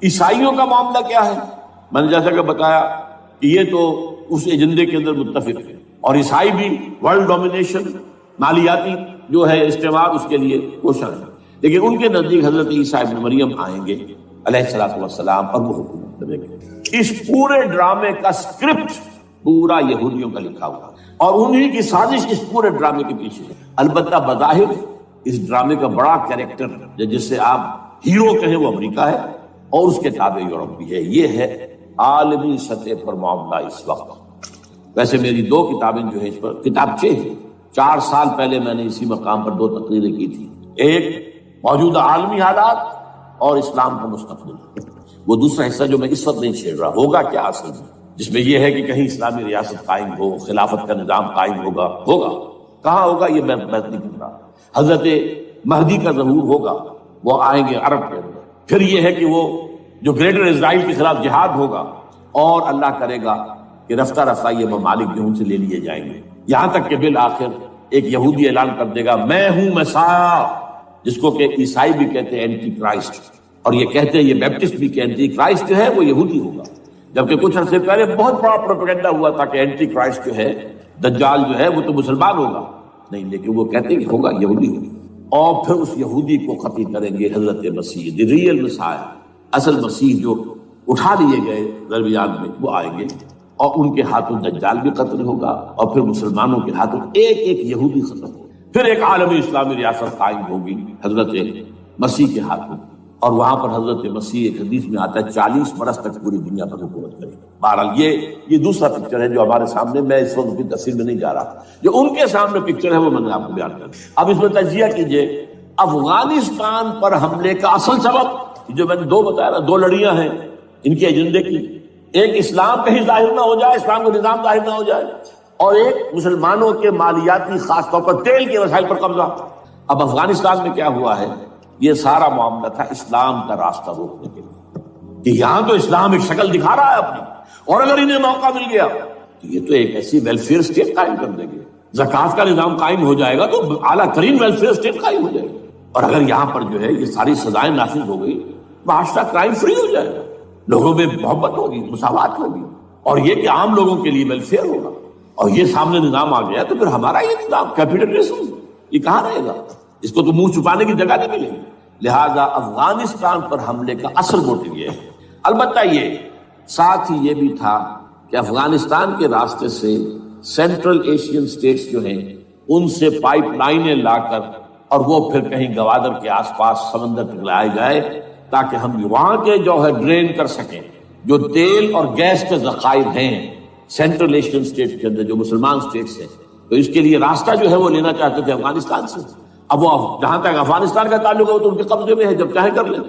عیسائیوں کا معاملہ کیا ہے؟ میں نے جیسا کہ بتایا کہ یہ تو اس ایجنڈے کے اندر متفق ہے، اور عیسائی بھی ورلڈ ڈومینیشن، مالیاتی جو ہے استعمال، اس کے لیے کوشش ہے، لیکن ان کے نزدیک حضرت عیسیٰ ابن مریم آئیں گے علیہ الصلوۃ والسلام، اور وہ حکومت کریں گے۔ اس پورے ڈرامے کا اسکرپٹ پورا یہودیوں کا لکھا ہوا، اور انہی کی سازش اس پورے ڈرامے کے پیچھے ہے۔ البتہ بظاہر اس ڈرامے کا بڑا کیریکٹر جس سے آپ ہیرو کہیں وہ امریکہ ہے، اور اس کے تابع یورپ بھی ہے۔ یہ ہے عالمی سطح پر معاملہ اس وقت۔ ویسے میری 2 کتابیں جو ہیں اس پر، کتابچے ہیں، 4 سال پہلے میں نے اسی مقام پر 2 تقریریں کی تھی، ایک موجودہ عالمی حالات اور اسلام کا مستقبل، وہ دوسرا حصہ جو میں اس وقت نہیں چھیڑ رہا، ہوگا کیا اصل میں، جس میں یہ ہے کہ کہیں اسلامی ریاست قائم ہو، خلافت کا نظام قائم ہوگا کہاں ہوگا یہ میں بات نہیں کر رہا۔ حضرت مہدی کا ظہور ہوگا، وہ آئیں گے عرب کے اندر۔ پھر یہ ہے کہ وہ جو گریٹر اسرائیل کے خلاف جہاد ہوگا، اور اللہ کرے گا کہ رفتہ رفتہ یہ ممالک جو ان سے لے لیے جائیں گے، یہاں تک کہ بالآخر ایک یہودی اعلان کر دے گا میں ہوں مسیح، جس کو کہ عیسائی بھی کہتے ہیں اینٹی کرائسٹ، اور یہ کہتے ہیں یہ بیپٹسٹ بھی کہ اینٹی کرائسٹ جو ہے وہ یہودی ہوگا، جبکہ کچھ عرصے پہلے بہت بڑا پروپیگنڈا ہوا تھا کہ اینٹی کرائسٹ جو ہے، دجال جو ہے وہ تو مسلمان ہوگا، نہیں، لیکن وہ کہتے ہیں کہ ہوگا یہودی ہوگی، اور پھر اس یہودی کو قتل کریں گے حضرت مسیح، دی ریئل مسیح، اصل مسیح جو اٹھا لیے گئے درمیان میں، وہ آئیں گے، اور ان کے ہاتھوں دجال بھی قتل ہوگا، اور پھر مسلمانوں کے ہاتھوں ایک ایک یہودی ختم ہوگا، پھر ایک عالمی اسلامی ریاست قائم ہوگی حضرت مسیح کے ہاتھوں، اور وہاں پر حضرت مسیح ایک حدیث میں آتا ہے 40 برس تک پوری دنیا پر حکومت کرے گا۔ بہرحال یہ دوسرا پکچر ہے جو ہمارے سامنے، میں اس وقت کی تفصیل میں نہیں جا رہا، جو ان کے سامنے پکچر ہے وہ میں نے آپ کو بیان کر دیا۔ اب اس میں تجزیہ کیجئے افغانستان پر حملے کا اصل سبب، جو میں نے 2 بتایا نا، 2 لڑیاں ہیں ان کے ایجنڈے کی، ایک اسلام کہیں ظاہر نہ ہو جائے، اسلام کا نظام ظاہر نہ ہو جائے، اور ایک مسلمانوں کے مالیاتی خاص طور پر تیل کے وسائل پر قبضہ۔ اب افغانستان میں کیا ہوا ہے، یہ سارا معاملہ تھا اسلام کا راستہ روکنے کے لیے، کہ یہاں تو اسلام ایک شکل دکھا رہا ہے اپنی، اور اگر انہیں موقع مل گیا تو یہ تو ایک ایسی ویلفیئر اسٹیٹ قائم کر دیں گے زکات کا نظام قائم ہو جائے گا تو اعلیٰ ترین ویلفیئر اسٹیٹ قائم ہو جائے گا. اور اگر یہاں پر جو ہے یہ ساری سزائیں نافذ ہو گئی، معاشرہ کرائم فری ہو جائے گا، لوگوں میں محبت ہوگی، مساوات ہوگی، اور یہ کہ عام لوگوں کے لیے ویلفیئر ہوگا. اور یہ سامنے نظام آ گیا تو پھر ہمارا یہ نظام کیپیٹلزم یہ کہاں رہے گا؟ اس کو تو منہ چھپانے کی جگہ نہیں ملے گی. لہذا افغانستان پر حملے کا اصل موٹیو یہ ہے. البتہ یہ ساتھ ہی یہ بھی تھا کہ افغانستان کے راستے سے سینٹرل ایشین سٹیٹس جو ہیں ان سے پائپ لائنیں لا کر اور وہ پھر کہیں گوادر کے آس پاس سمندر تک لائے جائے تاکہ ہم وہاں کے جو ہے ڈرین کر سکیں جو تیل اور گیس کے ذخائر ہیں سینٹرل ایشین سٹیٹس کے اندر جو مسلمان سٹیٹس ہیں. تو اس کے لیے راستہ جو ہے وہ لینا چاہتے تھے افغانستان سے. اب وہ جہاں تک افغانستان کا تعلق ہے تو ان کے قبضے میں ہے، جب چاہے کر لیں.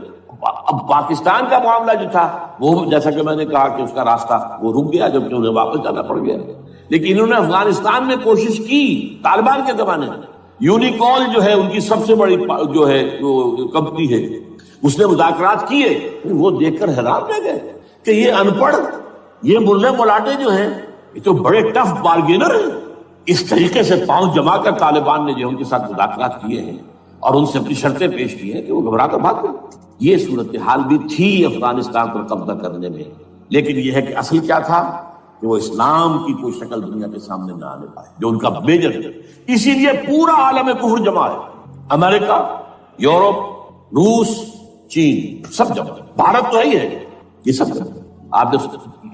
اب پاکستان کا معاملہ جو تھا وہ جیسا کہ میں نے کہا کہ اس کا راستہ وہ رک گیا جبکہ انہیں واپس جانا پڑ گیا. لیکن انہوں نے افغانستان میں کوشش کی طالبان کے زمانے میں. یونیکول جو ہے ان کی سب سے بڑی جو ہے کمپنی ہے، اس نے مذاکرات کیے. وہ دیکھ کر حیران رہ گئے کہ یہ ان پڑھ، یہ ملے ملاٹے جو ہیں یہ تو بڑے ٹف بارگینر ہیں. اس طریقے سے پاؤں جما کر طالبان نے جو ان کے ساتھ مذاکرات کیے ہیں اور ان سے اپنی شرطیں پیش کی ہیں کہ وہ گھبرا کر بھاگ گئے. یہ صورتحال بھی تھی افغانستان پر قبضہ کرنے میں. لیکن یہ ہے کہ اصل کیا تھا کہ وہ اسلام کی کوئی شکل دنیا کے سامنے نہ آنے پائے جو ان کا میجر ہے. اسی لیے پورا عالم کفر جمع ہے، امریکہ، یورپ، روس، چین، سب جمع. بھارت تو ہی ہے، یہ سب جمع. آپ نے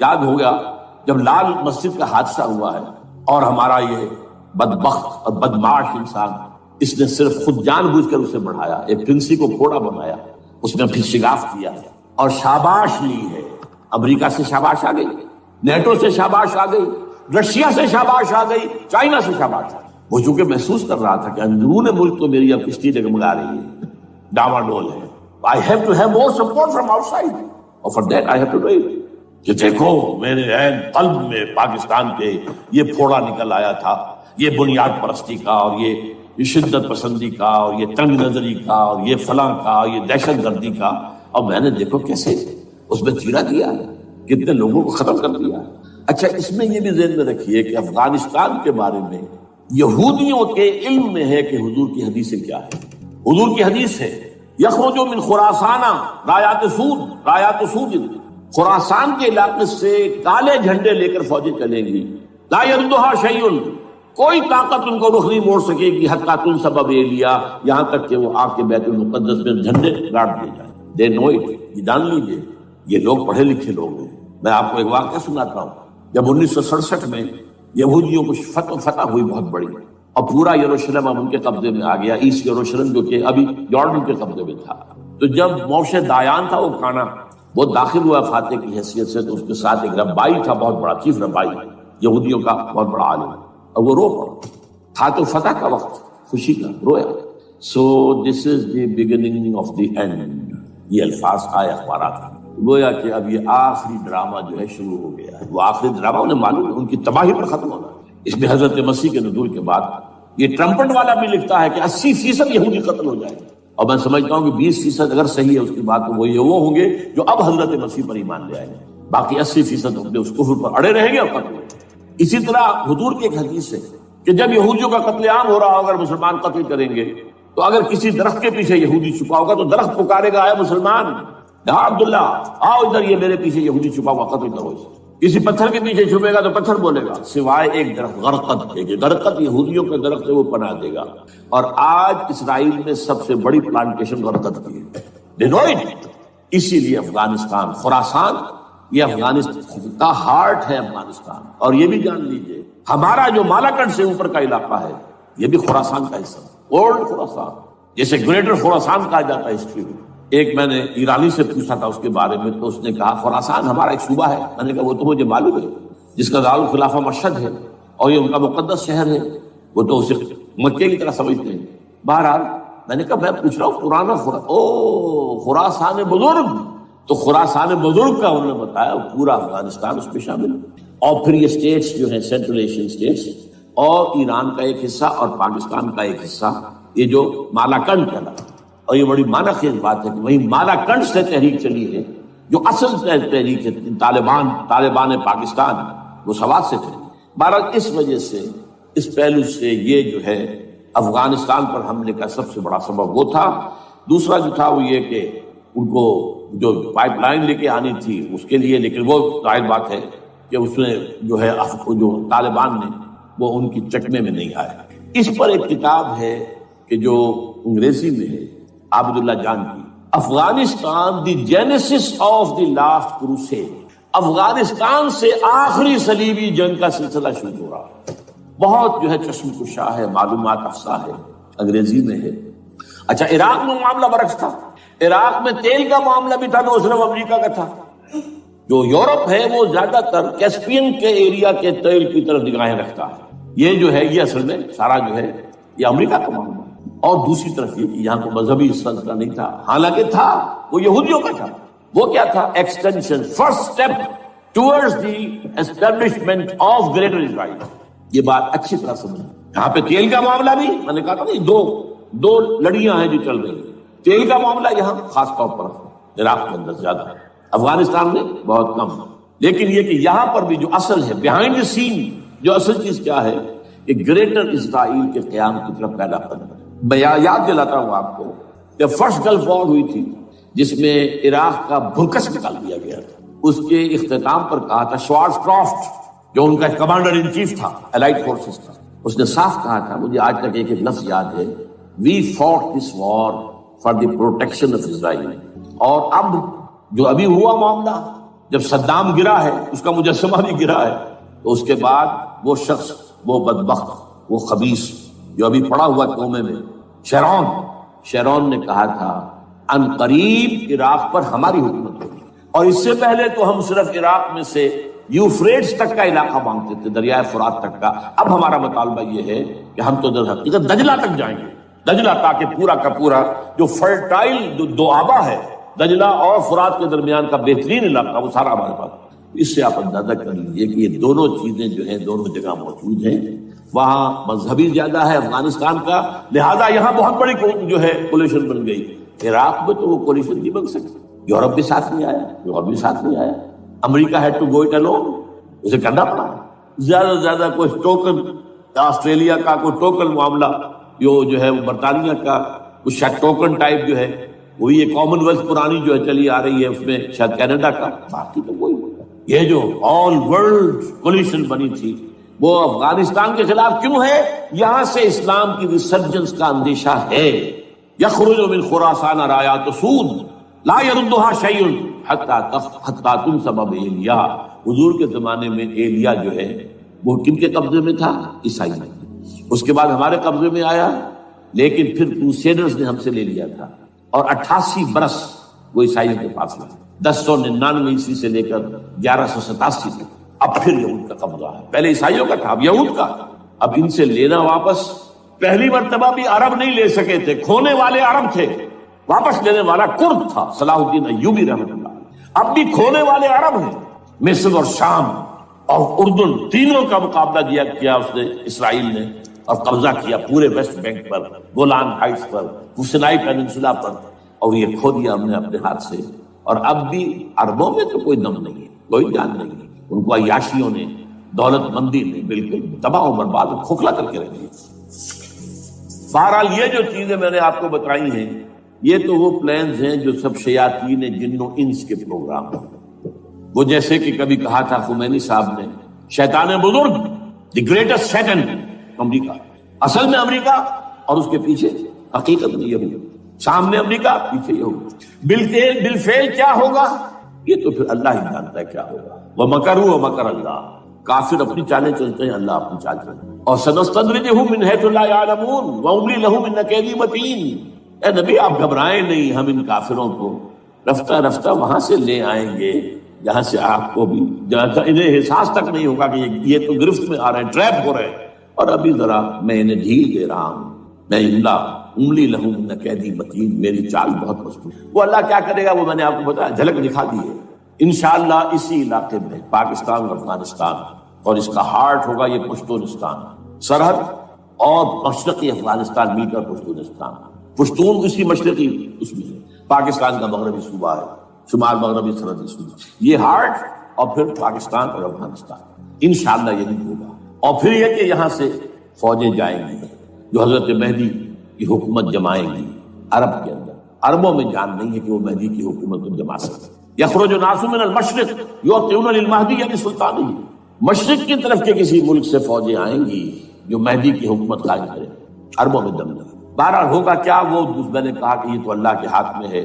یاد ہوگا جب لال مسجد کا حادثہ ہوا ہے اور ہمارا یہ بدبخت اور بدمعاش انسان اس نے صرف خود جان بوجھ کر اسے بڑھایا، ایک پھنسی کو پھوڑا بنایا، اس نے پھر شگاف کیا اور شاباش لی ہے. امریکہ سے شاباش آ گئی، نیٹو سے شاباش آ گئی، رشیا سے شاباش آ گئی، چائنا سے شاباش آ گئی. وہ چونکہ محسوس کر رہا تھا کہ اندرون ملک تو میری اب کشتی ڈگمگا رہی ہے، ڈاواڈول ہے. I have to have more support from outside. اور for that I have to do it. کہ دیکھو میرے عین قلب میں پاکستان کے یہ پھوڑا نکل آیا تھا، یہ بنیاد پرستی کا اور یہ شدت پسندی کا اور یہ تنگ نظری کا اور یہ فلاں کا، یہ دہشت گردی کا. اور میں نے دیکھو کیسے اس میں چیرا دیا، کتنے لوگوں کو ختم کر دیا. اچھا اس میں یہ بھی ذہن میں رکھیے کہ افغانستان کے بارے میں یہودیوں کے علم میں ہے کہ حضور کی حدیث کیا ہے. حضور کی حدیث ہے یخرج من خراسان رایات سود، خراسان کے علاقے سے کالے جھنڈے لے کر فوجیں چلیں گی. لا یردھا شیء، کوئی طاقت ان کو رخ نہیں موڑ سکے گی. حتیٰ تنصب لیا، یہاں تک کہ وہ آپ کے بیت المقدس میں جھنڈے گاڑ دیے جائیں. دے نو اٹ، یہ جان لیجیے یہ لوگ پڑھے لکھے لوگ ہیں. میں آپ کو ایک واقعہ سناتا ہوں. جب 1967 میں یہودیوں کو فتح ہوئی بہت بڑی اور پورا یروشلم اب ان کے قبضے میں آ گیا، ایسٹ یروشلم جو کہ ابھی جارڈن کے قبضے میں تھا. تو جب موشے دایان تھا وہ کانا، وہ داخل ہوا فاتح کی حیثیت سے، تو اس کے ساتھ ایک ربائی تھا بہت بڑا، چیف ربائی یہودیوں کا بہت بڑا عالم، اور وہ رو پڑا. تھا تو فتح کا وقت، خوشی کا، رویا. So this is the beginning of the end, یہ الفاظ آئے اخبارات میں. گویا کہ اب یہ آخری ڈرامہ جو ہے شروع ہو گیا ہے. وہ آخری ڈرامہ انہیں معلوم ہے ان کی تباہی پر ختم ہونا. اس میں حضرت مسیح کے نزول کے بعد یہ ٹرمپٹ والا بھی لکھتا ہے کہ 80% یہودی قتل ہو جائے گا. اور میں سمجھتا ہوں کہ 20% اگر صحیح ہے اس کی بات تو وہ ہوں گے جو اب حضرت مسیح پر ایمان لے آئے گے. باقی 80% اپنے اس کفر پر اڑے رہیں گے اور قتل ہوں گے. اسی طرح حضور کی ایک حدیث ہے کہ جب یہودیوں کا قتل عام ہو رہا ہو اگر مسلمان قتل کریں گے تو اگر کسی درخت کے پیچھے یہودی چھپا ہوگا تو درخت پکارے گا، اے مسلمان، ہاں عبداللہ آؤ ادھر، یہ میرے پیچھے یہودی چھپا ہوا، قتل کرو اسے. کسی پتھر کے پیچھے چھپے گا تو پتھر بولے گا، سوائے ایک درخت غرقد کے، غرقد یہودیوں کے درخت سے وہ پناہ دے گا. اور آج اسرائیل میں سب سے بڑی پلانٹیشن غرقد کی ہے، ڈینوائٹ. اسی لیے افغانستان، خراسان، یہ افغانستان کا ہارٹ ہے افغانستان. اور یہ بھی جان لیجئے ہمارا جو مالاکنڈ سے اوپر کا علاقہ ہے یہ بھی خراسان کا حصہ، اولڈ خراسان، جیسے گریٹر خراسان کہا جاتا ہے ہسٹری میں. ایک میں نے ایرانی سے پوچھا تھا اس کے بارے میں تو اس نے کہا خراسان ہمارا ایک صوبہ ہے. میں نے کہا وہ تو مجھے معلوم ہے، جس کا دارالخلافہ مشہد ہے اور یہ ان کا مقدس شہر ہے، وہ تو اسے مکے کی طرح سمجھتے ہیں. بہرحال میں نے کہا میں پوچھ رہا ہوں پرانا خراسان بزرگ، تو خراسان بزرگ کا انہوں نے بتایا پورا افغانستان اس میں شامل. اور پھر یہ اسٹیٹس جو ہیں سینٹرل ایشین اسٹیٹس اور ایران کا ایک حصہ اور پاکستان کا ایک حصہ، یہ جو مالاکنڈ کہلاتا ہے. اور یہ بڑی معنی خیز بات ہے کہ وہی مالاکنڈ سے تحریک چلی ہے جو اصل تحریک ہے طالبان پاکستان، وہ سوات سے چلی. بہرحال اس وجہ سے اس پہلو سے یہ جو ہے افغانستان پر حملے کا سب سے بڑا سبب وہ تھا۔ دوسرا جو تھا وہ یہ کہ ان کو جو پائپ لائن لے کے آنی تھی اس کے لیے، لیکن وہ ظاہر بات ہے کہ اس میں جو ہے جو طالبان نے وہ ان کی چکمے میں نہیں آیا۔ اس پر ایک کتاب ہے کہ جو انگریزی میں ہے عابد اللہ جان کی، Afghanistan the genesis of the last crusade, Afghanistan سے آخری صلیبی جنگ کا سلسلہ شروع ہو رہا ہے۔ بہت جو ہے چشم کشا ہے، معلومات افزا ہے، انگریزی میں ہے۔ اچھا، عراق میں معاملہ برعکس تھا۔ عراق میں تیل کا معاملہ بھی تھا تو صرف امریکہ کا تھا۔ جو یورپ ہے وہ زیادہ تر کیسپین کے ایریا کے تیل کی طرف نگاہیں رکھتا ہے۔ یہ جو ہے یہ اصل میں سارا جو ہے یہ امریکہ کا معاملہ ہے۔ اور دوسری طرف یہ کہ یہاں کو مذہبی سلسلہ نہیں تھا، حالانکہ تھا، وہ یہودیوں کا تھا۔ وہ کیا تھا؟ Extension, first step towards the establishment of greater Israel. یہ بات اچھی طرح سمجھیں۔ یہاں پہ تیل کا معاملہ بھی میں نے کہا تھا نہیں، دو لڑیاں ہیں جو چل رہی ہیں۔ تیل کا معاملہ یہاں خاص طور پر عراق کے اندر زیادہ ہے، افغانستان میں بہت کم ہے۔ لیکن یہ کہ یہاں پر بھی جو اصل ہے بیہائنڈ دی سین، جو اصل چیز کیا ہے کہ گریٹر اسرائیل کے قیام کی طرف پہلا قدم ہے۔ میں یاد دلاتا ہوں آپ کو کہ فرسٹ گلف وار ہوئی تھی جس میں عراق کا بھرکس نکال دیا گیا تھا۔ اس کے اختتام پر کہا تھا شوارٹز کرافٹ، جو ان کا کمانڈر ان چیف تھا الائڈ فورسز کا، اس نے صاف کہا تھا، مجھے آج تک ایک لفظ یاد ہے، we fought this war for the protection of Israel. اور اب جو ابھی ہوا معاملہ، جب صدام گرا ہے، اس کا مجسمہ بھی گرا ہے، تو اس کے بعد وہ شخص، وہ بدبخت، وہ خبیث جو ابھی پڑا ہوا کومے میں، شیرون نے کہا تھا ان قریب عراق پر ہماری حکومت ہوگی۔ اور اس سے پہلے تو ہم صرف عراق میں سے یوفریٹس تک کا علاقہ مانگتے تھے، دریائے فرات تک کا۔ اب ہمارا مطالبہ یہ ہے کہ ہم تو در حقیقت دجلہ تک جائیں گے، دجلہ، تاکہ پورا کا پورا جو فرٹائل دو آبا ہے دجلہ اور فرات کے درمیان کا بہترین علاقہ، وہ سارا ہمارے پاس۔ اس سے آپ اندازہ کر لیجیے کہ یہ دونوں چیزیں جو ہیں دونوں جگہ موجود ہیں۔ وہاں مذہبی زیادہ ہے افغانستان کا، لہذا یہاں بہت بڑی جو ہے کولیشن بن گئی۔ عراق میں تو وہ کولیشن نہیں بن سکتی، یورپ بھی ساتھ نہیں آیا، یورپ بھی ساتھ نہیں آیا، امریکہ had to go it alone, اسے کرنا پڑا۔ زیادہ سے زیادہ کوئی ٹوکن، آسٹریلیا کا کوئی ٹوکن معاملہ، جو ہے وہ برطانیہ کا کچھ شاید ٹوکن ٹائپ جو ہے، وہی یہ کامن ویلتھ پرانی جو ہے چلی آ رہی ہے، اس میں شاید کینیڈا کا، باقی تو کوئی۔ یہ جو آل ورلڈ کولیشن بنی تھی وہ افغانستان کے خلاف کیوں ہے؟ یہاں سے اسلام کی ریسرجنس کا اندیشہ ہے۔ یخرج من خراسان رایات سود لا یردها شیء حتی تنصب ایلیا۔ حضور کے زمانے میں ایلیا جو ہے وہ کن کے قبضے میں تھا؟ عیسائی میں۔ اس کے بعد ہمارے قبضے میں آیا، لیکن پھر کروسیڈرز نے ہم سے لے لیا تھا، اور 88 برس وہ عیسائیوں کے پاس رہا، 1099 عیسوی سے لے کر 1187 تک۔ اب پھر یہود کا قبضہ ہے، پہلے عیسائیوں کا تھا، اب یہود کا۔ اب ان سے لینا واپس، پہلی مرتبہ بھی عرب نہیں لے سکے تھے، کھونے والے عرب تھے، واپس لینے والا کرد تھا صلاح الدین ایوبی رحمۃ اللہ۔ اب بھی کھونے والے عرب ہیں، مصر اور شام اور اردن، تینوں کا مقابلہ کیا اس نے، اسرائیل نے، اور قبضہ کیا پورے ویسٹ بینک پر، گولان ہائٹس پر، سینائی پیننسولا پر، اور یہ کھو دیا ہم نے اپنے ہاتھ سے۔ اور اب بھی عربوں میں تو کوئی دم نہیں ہے، کوئی جان نہیں ہے، ان کو عیاشیوں نے، دولت مندی نے بالکل تباہ و برباد کھوکھلا کر کے رکھ دیا۔ بہرحال یہ جو چیزیں میں نے آپ کو بتائی ہیں، یہ تو وہ پلانز ہیں جو سب شیاطین جن و انس کے پروگرام ہیں۔ وہ جیسے کہ کبھی کہا تھا خمینی صاحب نے، شیطان بزرگ، دی گریٹسٹ سیٹن، امریکہ۔ اصل میں امریکہ، اور اس کے پیچھے حقیقت میں یہود، سامنے امریکہ، پیچھے یہود۔ بالفعل کیا ہوگا یہ تو پھر اللہ ہی جانتا ہے کیا ہوگا۔ وَمَكَرُوا وَمَكَرَ اللَّهُ، کافر اپنی چالیں چلتے ہیں، اللہ اپنی چال چلتے ہیں۔ اور سَنَسْتَدْرِجُهُم مِّنْ حَيْثُ لَا يَعْلَمُونَ وَأُمْلِي لَهُمْ إِنَّ كَيْدِي مَتِينٌ۔ اے نبی آپ گھبرائیں نہیں، ہم ان کافروں کو رفتہ رفتہ وہاں سے لے آئیں گے جہاں سے آپ کو بھی، جہاں انہیں احساس تک نہیں ہوگا کہ یہ تو گرفت میں آ رہے ہیں، ٹریپ ہو رہے ہیں، اور ابھی ذرا میں انہیں ڈھیل دے رہا ہوں۔ میں املی لہم ان قیدی متین، میری چال بہت مضبوط۔ وہ اللہ کیا کرے گا وہ میں نے آپ کو بتایا، جھلک دکھا دی ہے۔ انشاءاللہ اسی علاقے میں پاکستان اور افغانستان، اور اس کا ہارٹ ہوگا یہ پشتونستان، سرحد اور مشرقی افغانستان مل کر پشتونستان، پشتون اسی مشرقی اس میں پاکستان کا مغربی صوبہ ہے، شمال مغربی سرحدی صوبہ، یہ ہارٹ، اور پھر پاکستان اور افغانستان انشاءاللہ یہی ہوگا۔ اور پھر یہ کہ یہاں سے فوجیں جائیں گی جو حضرت مہدی کی حکومت جمائیں گی عرب کے اندر. عربوں میں جان نہیں ہے کہ وہ مہدی کی حکومت کو جما سکتے. یخرج الناس من المشرق یؤتون للمہدی بسلطانہ، مشرق کی طرف کے کسی ملک سے فوجیں آئیں گی جو مہدی کی حکومت قائم کرے. عربوں میں دم نہیں. بہرحال ہوگا کیا وہ میں نے کہا کہ یہ تو اللہ کے ہاتھ میں ہے.